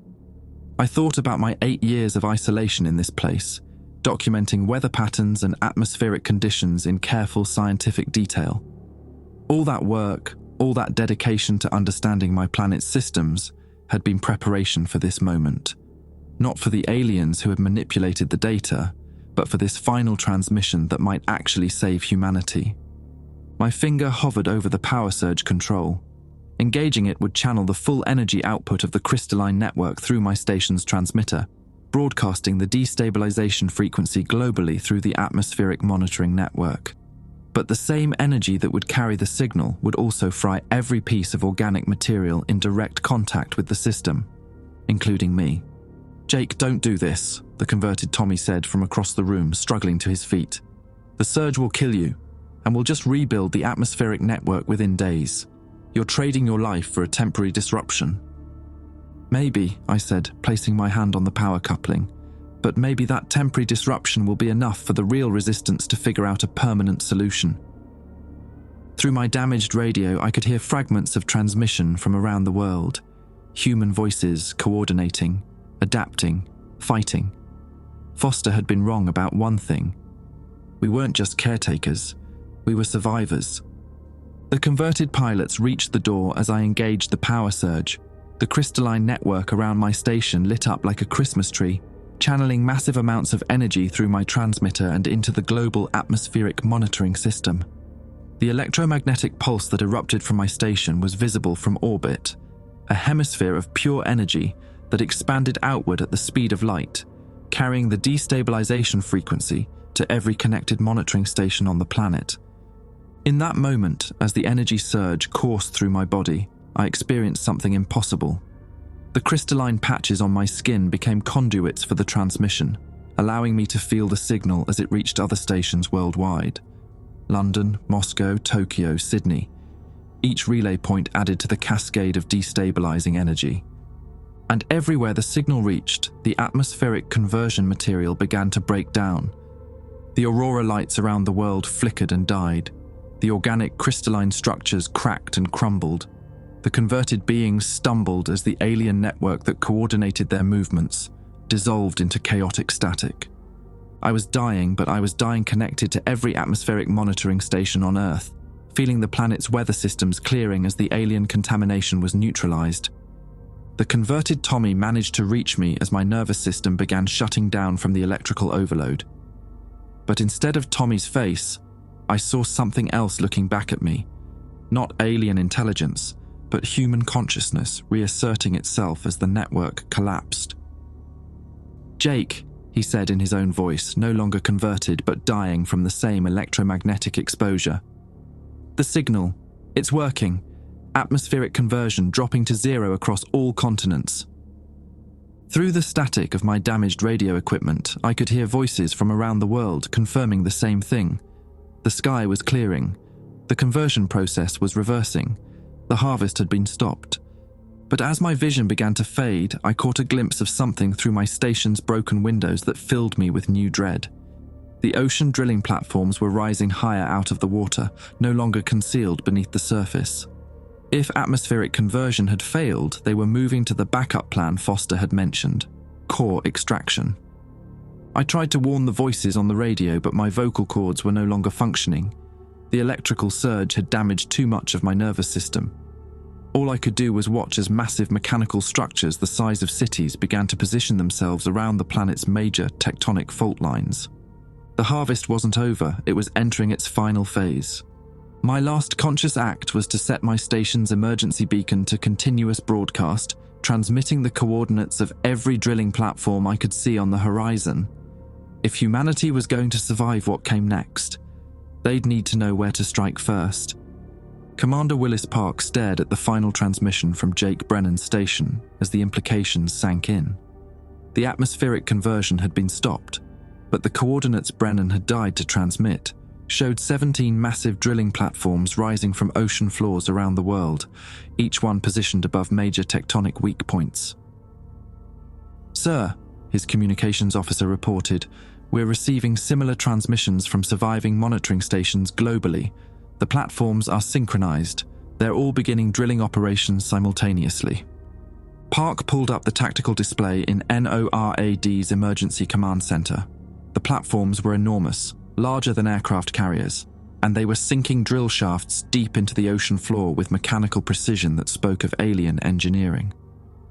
I thought about my 8 years of isolation in this place, documenting weather patterns and atmospheric conditions in careful scientific detail. All that work, all that dedication to understanding my planet's systems had been preparation for this moment. Not for the aliens who had manipulated the data, but for this final transmission that might actually save humanity. My finger hovered over the power surge control. Engaging it would channel the full energy output of the crystalline network through my station's transmitter, broadcasting the destabilization frequency globally through the atmospheric monitoring network. But the same energy that would carry the signal would also fry every piece of organic material in direct contact with the system, including me. "Jake, don't do this," the converted Tommy said from across the room, struggling to his feet. "The surge will kill you, and we'll just rebuild the atmospheric network within days. You're trading your life for a temporary disruption." "Maybe," I said, placing my hand on the power coupling, "but maybe that temporary disruption will be enough for the real resistance to figure out a permanent solution." Through my damaged radio, I could hear fragments of transmission from around the world, human voices coordinating, adapting, fighting. Foster had been wrong about one thing. We weren't just caretakers, we were survivors. The converted pilots reached the door as I engaged the power surge. The crystalline network around my station lit up like a Christmas tree, channeling massive amounts of energy through my transmitter and into the global atmospheric monitoring system. The electromagnetic pulse that erupted from my station was visible from orbit, a hemisphere of pure energy that expanded outward at the speed of light, carrying the destabilization frequency to every connected monitoring station on the planet. In that moment, as the energy surge coursed through my body, I experienced something impossible. The crystalline patches on my skin became conduits for the transmission, allowing me to feel the signal as it reached other stations worldwide. London, Moscow, Tokyo, Sydney. Each relay point added to the cascade of destabilizing energy. And everywhere the signal reached, the atmospheric conversion material began to break down. The aurora lights around the world flickered and died. The organic crystalline structures cracked and crumbled. The converted beings stumbled as the alien network that coordinated their movements, dissolved into chaotic static. I was dying, but I was dying connected to every atmospheric monitoring station on Earth, feeling the planet's weather systems clearing as the alien contamination was neutralized. The converted Tommy managed to reach me as my nervous system began shutting down from the electrical overload. But instead of Tommy's face, I saw something else looking back at me. Not alien intelligence, but human consciousness reasserting itself as the network collapsed. "Jake," he said in his own voice, no longer converted but dying from the same electromagnetic exposure. "The signal. It's working. Atmospheric conversion dropping to 0 across all continents." Through the static of my damaged radio equipment, I could hear voices from around the world confirming the same thing. The sky was clearing. The conversion process was reversing. The harvest had been stopped. But as my vision began to fade, I caught a glimpse of something through my station's broken windows that filled me with new dread. The ocean drilling platforms were rising higher out of the water, no longer concealed beneath the surface. If atmospheric conversion had failed, they were moving to the backup plan Foster had mentioned: core extraction. I tried to warn the voices on the radio, but my vocal cords were no longer functioning. The electrical surge had damaged too much of my nervous system. All I could do was watch as massive mechanical structures the size of cities began to position themselves around the planet's major tectonic fault lines. The harvest wasn't over, it was entering its final phase. My last conscious act was to set my station's emergency beacon to continuous broadcast, transmitting the coordinates of every drilling platform I could see on the horizon. If humanity was going to survive what came next, they'd need to know where to strike first. Commander Willis Park stared at the final transmission from Jake Brennan's station as the implications sank in. The atmospheric conversion had been stopped, but the coordinates Brennan had died to transmit showed 17 massive drilling platforms rising from ocean floors around the world, each one positioned above major tectonic weak points. "Sir," his communications officer reported, "we're receiving similar transmissions from surviving monitoring stations globally. The platforms are synchronized. They're all beginning drilling operations simultaneously." Park pulled up the tactical display in NORAD's emergency command center. The platforms were enormous, larger than aircraft carriers, and they were sinking drill shafts deep into the ocean floor with mechanical precision that spoke of alien engineering.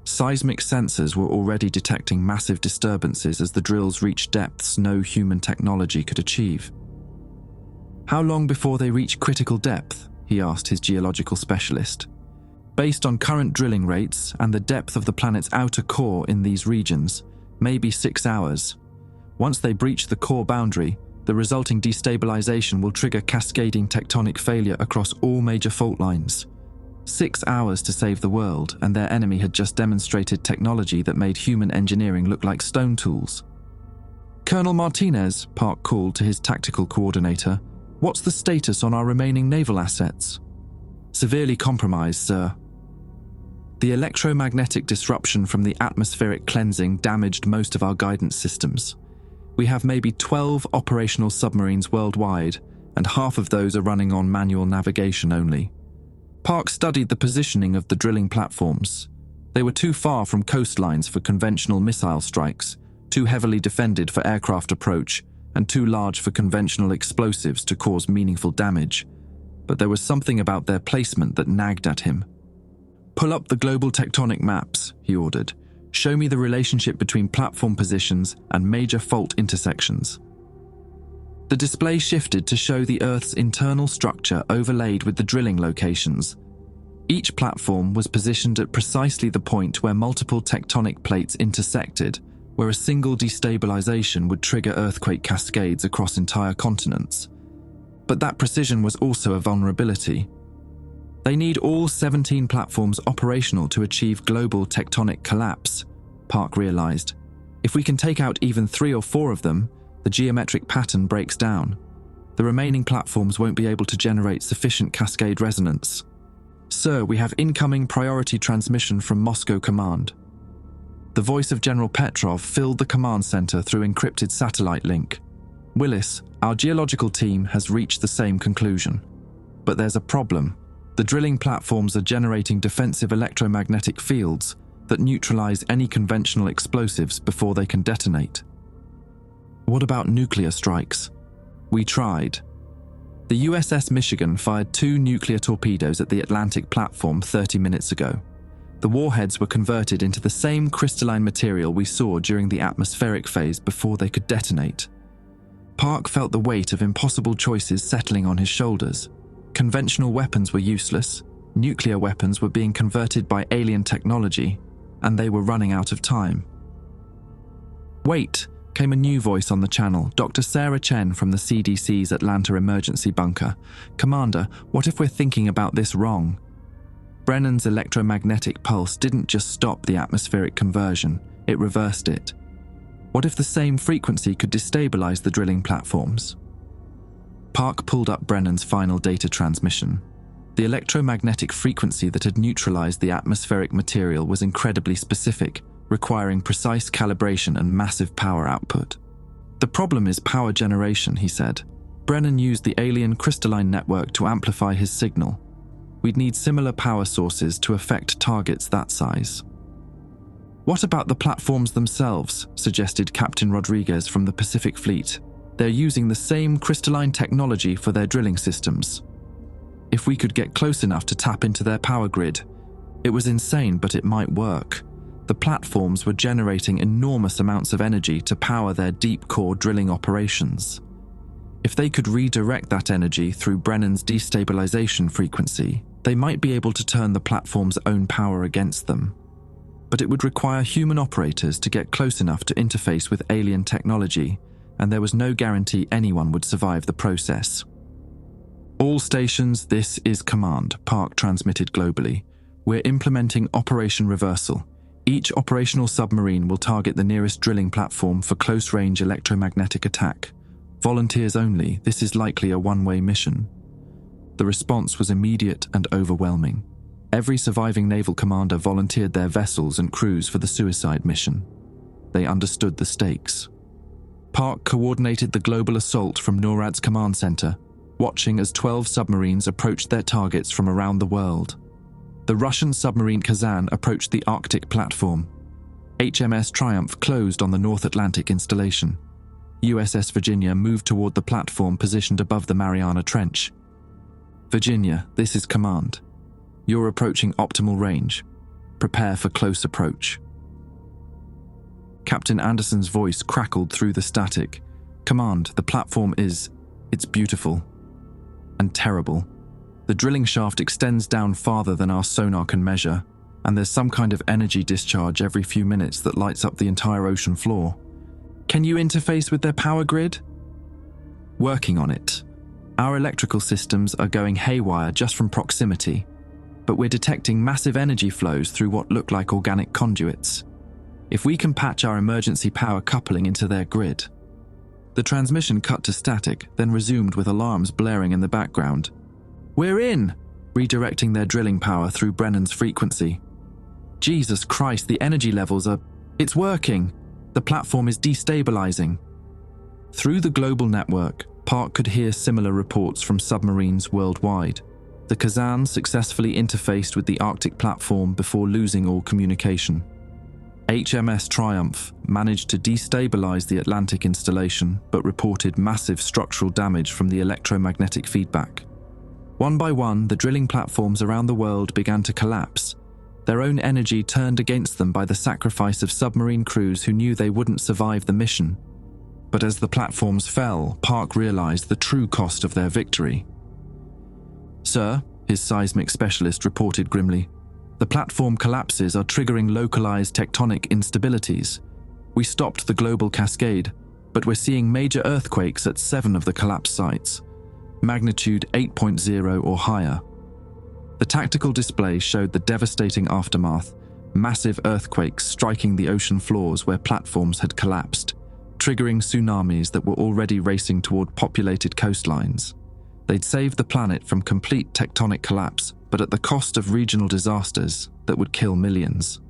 Seismic sensors were already detecting massive disturbances as the drills reached depths no human technology could achieve. "How long before they reach critical depth?" he asked his geological specialist. "Based on current drilling rates and the depth of the planet's outer core in these regions, maybe 6 hours. Once they breach the core boundary, the resulting destabilization will trigger cascading tectonic failure across all major fault lines. 6 hours to save the world, and their enemy had just demonstrated technology that made human engineering look like stone tools." "Colonel Martinez," Park called to his tactical coordinator, "what's the status on our remaining naval assets?" "Severely compromised, sir." The electromagnetic disruption from the atmospheric cleansing damaged most of our guidance systems. We have maybe 12 operational submarines worldwide, and half of those are running on manual navigation only. Park studied the positioning of the drilling platforms. They were too far from coastlines for conventional missile strikes, too heavily defended for aircraft approach, and too large for conventional explosives to cause meaningful damage. But there was something about their placement that nagged at him. "Pull up the global tectonic maps," he ordered. "Show me the relationship between platform positions and major fault intersections." The display shifted to show the Earth's internal structure overlaid with the drilling locations. Each platform was positioned at precisely the point where multiple tectonic plates intersected, where a single destabilization would trigger earthquake cascades across entire continents. But that precision was also a vulnerability. They need all 17 platforms operational to achieve global tectonic collapse, Park realized. If we can take out even 3 or 4 of them, the geometric pattern breaks down. The remaining platforms won't be able to generate sufficient cascade resonance. "Sir, we have incoming priority transmission from Moscow Command." The voice of General Petrov filled the command center through encrypted satellite link. "Willis, our geological team has reached the same conclusion. But there's a problem. The drilling platforms are generating defensive electromagnetic fields that neutralize any conventional explosives before they can detonate. What about nuclear strikes? We tried. The USS Michigan fired 2 nuclear torpedoes at the Atlantic platform 30 minutes ago. The warheads were converted into the same crystalline material we saw during the atmospheric phase before they could detonate. Park felt the weight of impossible choices settling on his shoulders. Conventional weapons were useless, nuclear weapons were being converted by alien technology, and they were running out of time. "Wait," came a new voice on the channel, Dr. Sarah Chen from the CDC's Atlanta Emergency Bunker. "Commander, what if we're thinking about this wrong?" Brennan's electromagnetic pulse didn't just stop the atmospheric conversion, it reversed it. What if the same frequency could destabilize the drilling platforms? Park pulled up Brennan's final data transmission. The electromagnetic frequency that had neutralized the atmospheric material was incredibly specific, requiring precise calibration and massive power output. "The problem is power generation," he said. Brennan used the alien crystalline network to amplify his signal. We'd need similar power sources to affect targets that size. "What about the platforms themselves?" suggested Captain Rodriguez from the Pacific Fleet. "They're using the same crystalline technology for their drilling systems. If we could get close enough to tap into their power grid." It was insane, but it might work. The platforms were generating enormous amounts of energy to power their deep core drilling operations. If they could redirect that energy through Brennan's destabilization frequency, they might be able to turn the platform's own power against them. But it would require human operators to get close enough to interface with alien technology, and there was no guarantee anyone would survive the process. "All stations, this is command," Park transmitted globally. "We're implementing Operation Reversal. Each operational submarine will target the nearest drilling platform for close-range electromagnetic attack. Volunteers only, this is likely a one-way mission." The response was immediate and overwhelming. Every surviving naval commander volunteered their vessels and crews for the suicide mission. They understood the stakes. Park coordinated the global assault from NORAD's command center, watching as 12 submarines approached their targets from around the world. The Russian submarine Kazan approached the Arctic platform. HMS Triumph closed on the North Atlantic installation. USS Virginia moved toward the platform positioned above the Mariana Trench. "Virginia, this is command. You're approaching optimal range. Prepare for close approach." Captain Anderson's voice crackled through the static. "Command, the platform it's beautiful. And terrible. The drilling shaft extends down farther than our sonar can measure, and there's some kind of energy discharge every few minutes that lights up the entire ocean floor. Can you interface with their power grid?" "Working on it. Our electrical systems are going haywire just from proximity, but we're detecting massive energy flows through what look like organic conduits. If we can patch our emergency power coupling into their grid." The transmission cut to static, then resumed with alarms blaring in the background. "We're in!" redirecting their drilling power through Brennan's frequency. "Jesus Christ, the energy levels are... It's working! The platform is destabilizing." Through the global network, Park could hear similar reports from submarines worldwide. The Kazan successfully interfaced with the Arctic platform before losing all communication. HMS Triumph managed to destabilize the Atlantic installation, but reported massive structural damage from the electromagnetic feedback. One by one, the drilling platforms around the world began to collapse, their own energy turned against them by the sacrifice of submarine crews who knew they wouldn't survive the mission. But as the platforms fell, Park realized the true cost of their victory. "Sir," his seismic specialist reported grimly, "the platform collapses are triggering localized tectonic instabilities. We stopped the global cascade, but we're seeing major earthquakes at 7 of the collapse sites, magnitude 8.0 or higher." The tactical display showed the devastating aftermath, massive earthquakes striking the ocean floors where platforms had collapsed, triggering tsunamis that were already racing toward populated coastlines. They'd saved the planet from complete tectonic collapse, but at the cost of regional disasters that would kill millions.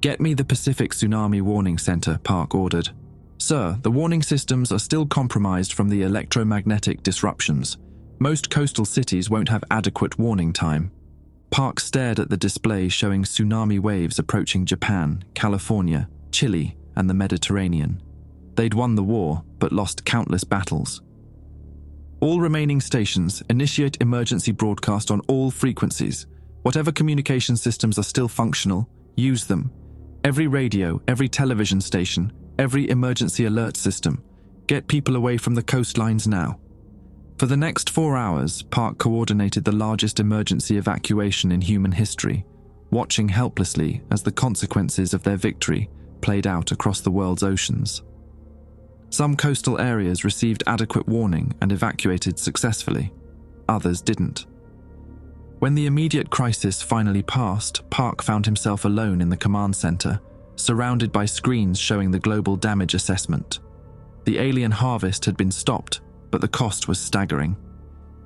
"Get me the Pacific Tsunami Warning Center," Park ordered. "Sir, the warning systems are still compromised from the electromagnetic disruptions. Most coastal cities won't have adequate warning time." Park stared at the display showing tsunami waves approaching Japan, California, Chile, and the Mediterranean. They'd won the war, but lost countless battles. All remaining stations initiate emergency broadcast on all frequencies. Whatever communication systems are still functional, use them. Every radio, every television station, every emergency alert system. Get people away from the coastlines now. For the next 4 hours, Park coordinated the largest emergency evacuation in human history, watching helplessly as the consequences of their victory played out across the world's oceans. Some coastal areas received adequate warning and evacuated successfully. Others didn't. When the immediate crisis finally passed, Park found himself alone in the command center, surrounded by screens showing the global damage assessment. The alien harvest had been stopped, but the cost was staggering.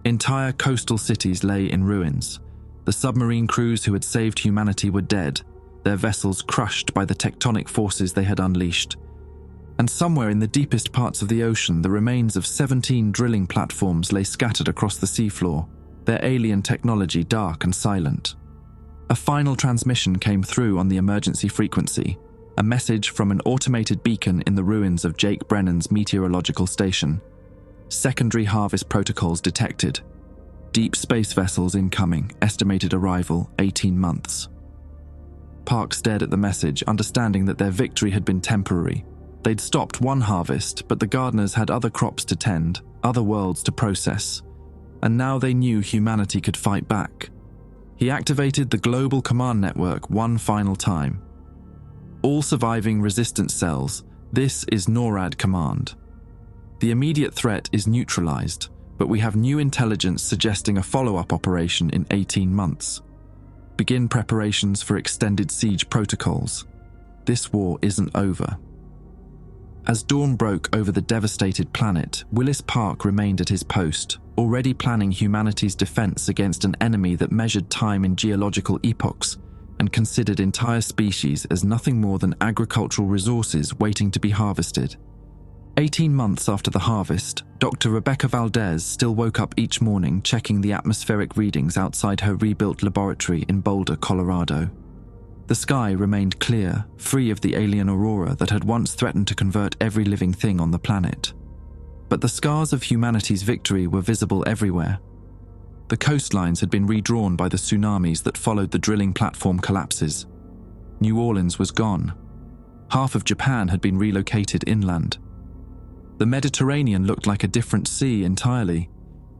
Entire coastal cities lay in ruins. The submarine crews who had saved humanity were dead, their vessels crushed by the tectonic forces they had unleashed. And somewhere in the deepest parts of the ocean, the remains of 17 drilling platforms lay scattered across the seafloor, their alien technology dark and silent. A final transmission came through on the emergency frequency, a message from an automated beacon in the ruins of Jake Brennan's meteorological station. Secondary harvest protocols detected. Deep space vessels incoming, estimated arrival 18 months. Park stared at the message, understanding that their victory had been temporary. They'd stopped one harvest, but the gardeners had other crops to tend, other worlds to process. And now they knew humanity could fight back. He activated the global command network one final time. All surviving resistance cells, this is NORAD command. The immediate threat is neutralized, but we have new intelligence suggesting a follow-up operation in 18 months. Begin preparations for extended siege protocols. This war isn't over. As dawn broke over the devastated planet, Willis Park remained at his post, already planning humanity's defense against an enemy that measured time in geological epochs and considered entire species as nothing more than agricultural resources waiting to be harvested. 18 months after the harvest, Dr. Rebecca Valdez still woke up each morning checking the atmospheric readings outside her rebuilt laboratory in Boulder, Colorado. The sky remained clear, free of the alien aurora that had once threatened to convert every living thing on the planet. But the scars of humanity's victory were visible everywhere. The coastlines had been redrawn by the tsunamis that followed the drilling platform collapses. New Orleans was gone. Half of Japan had been relocated inland. The Mediterranean looked like a different sea entirely,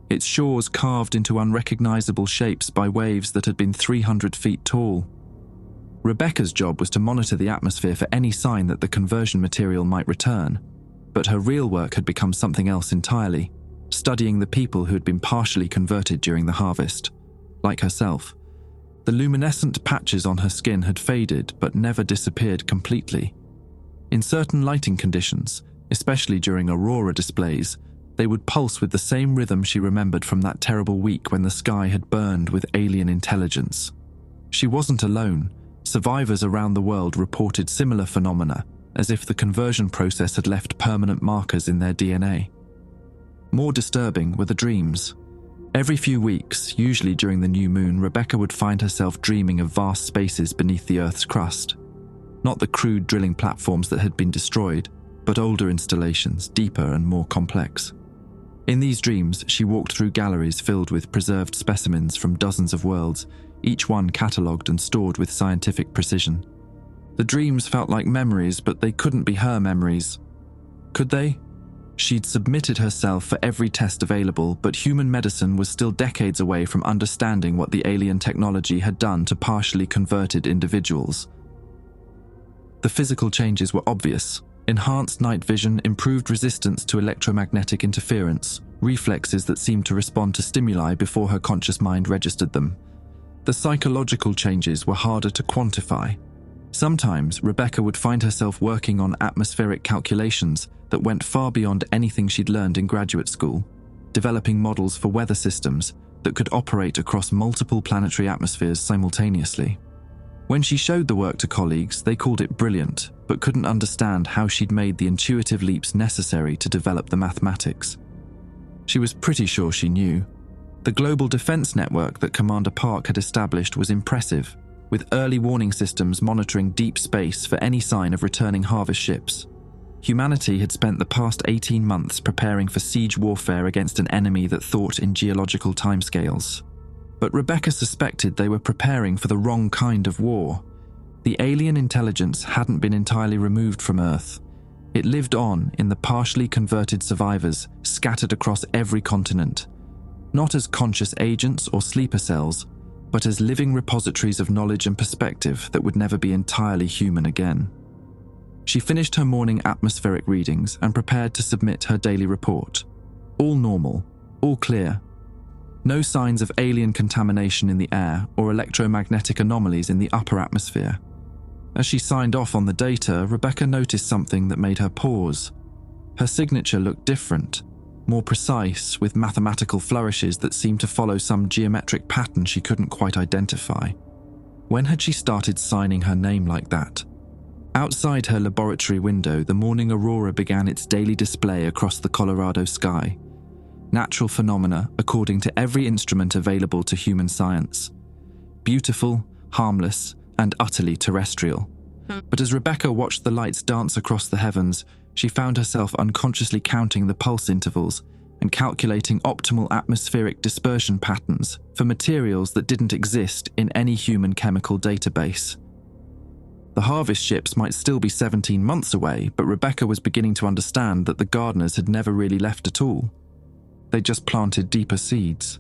its shores carved into unrecognizable shapes by waves that had been 300 feet tall. Rebecca's job was to monitor the atmosphere for any sign that the conversion material might return, but her real work had become something else entirely, studying the people who had been partially converted during the harvest. Like herself, the luminescent patches on her skin had faded but never disappeared completely. In certain lighting conditions, especially during aurora displays, they would pulse with the same rhythm she remembered from that terrible week when the sky had burned with alien intelligence. She wasn't alone. Survivors around the world reported similar phenomena, as if the conversion process had left permanent markers in their DNA. More disturbing were the dreams. Every few weeks, usually during the new moon, Rebecca would find herself dreaming of vast spaces beneath the Earth's crust. Not the crude drilling platforms that had been destroyed, but older installations, deeper and more complex. In these dreams, she walked through galleries filled with preserved specimens from dozens of worlds, each one catalogued and stored with scientific precision. The dreams felt like memories, but they couldn't be her memories. Could they? She'd submitted herself for every test available, but human medicine was still decades away from understanding what the alien technology had done to partially converted individuals. The physical changes were obvious. Enhanced night vision, improved resistance to electromagnetic interference, reflexes that seemed to respond to stimuli before her conscious mind registered them. The psychological changes were harder to quantify. Sometimes, Rebecca would find herself working on atmospheric calculations that went far beyond anything she'd learned in graduate school, developing models for weather systems that could operate across multiple planetary atmospheres simultaneously. When she showed the work to colleagues, they called it brilliant, but couldn't understand how she'd made the intuitive leaps necessary to develop the mathematics. She was pretty sure she knew. The global defense network that Commander Park had established was impressive, with early warning systems monitoring deep space for any sign of returning harvest ships. Humanity had spent the past 18 months preparing for siege warfare against an enemy that thought in geological timescales. But Rebecca suspected they were preparing for the wrong kind of war. The alien intelligence hadn't been entirely removed from Earth. It lived on in the partially converted survivors scattered across every continent, not as conscious agents or sleeper cells, but as living repositories of knowledge and perspective that would never be entirely human again. She finished her morning atmospheric readings and prepared to submit her daily report. All normal, all clear. No signs of alien contamination in the air or electromagnetic anomalies in the upper atmosphere. As she signed off on the data, Rebecca noticed something that made her pause. Her signature looked different, more precise, with mathematical flourishes that seemed to follow some geometric pattern she couldn't quite identify. When had she started signing her name like that? Outside her laboratory window, the morning aurora began its daily display across the Colorado sky. Natural phenomena according to every instrument available to human science. Beautiful, harmless, and utterly terrestrial. But as Rebecca watched the lights dance across the heavens, she found herself unconsciously counting the pulse intervals and calculating optimal atmospheric dispersion patterns for materials that didn't exist in any human chemical database. The harvest ships might still be 17 months away, but Rebecca was beginning to understand that the gardeners had never really left at all. They just planted deeper seeds.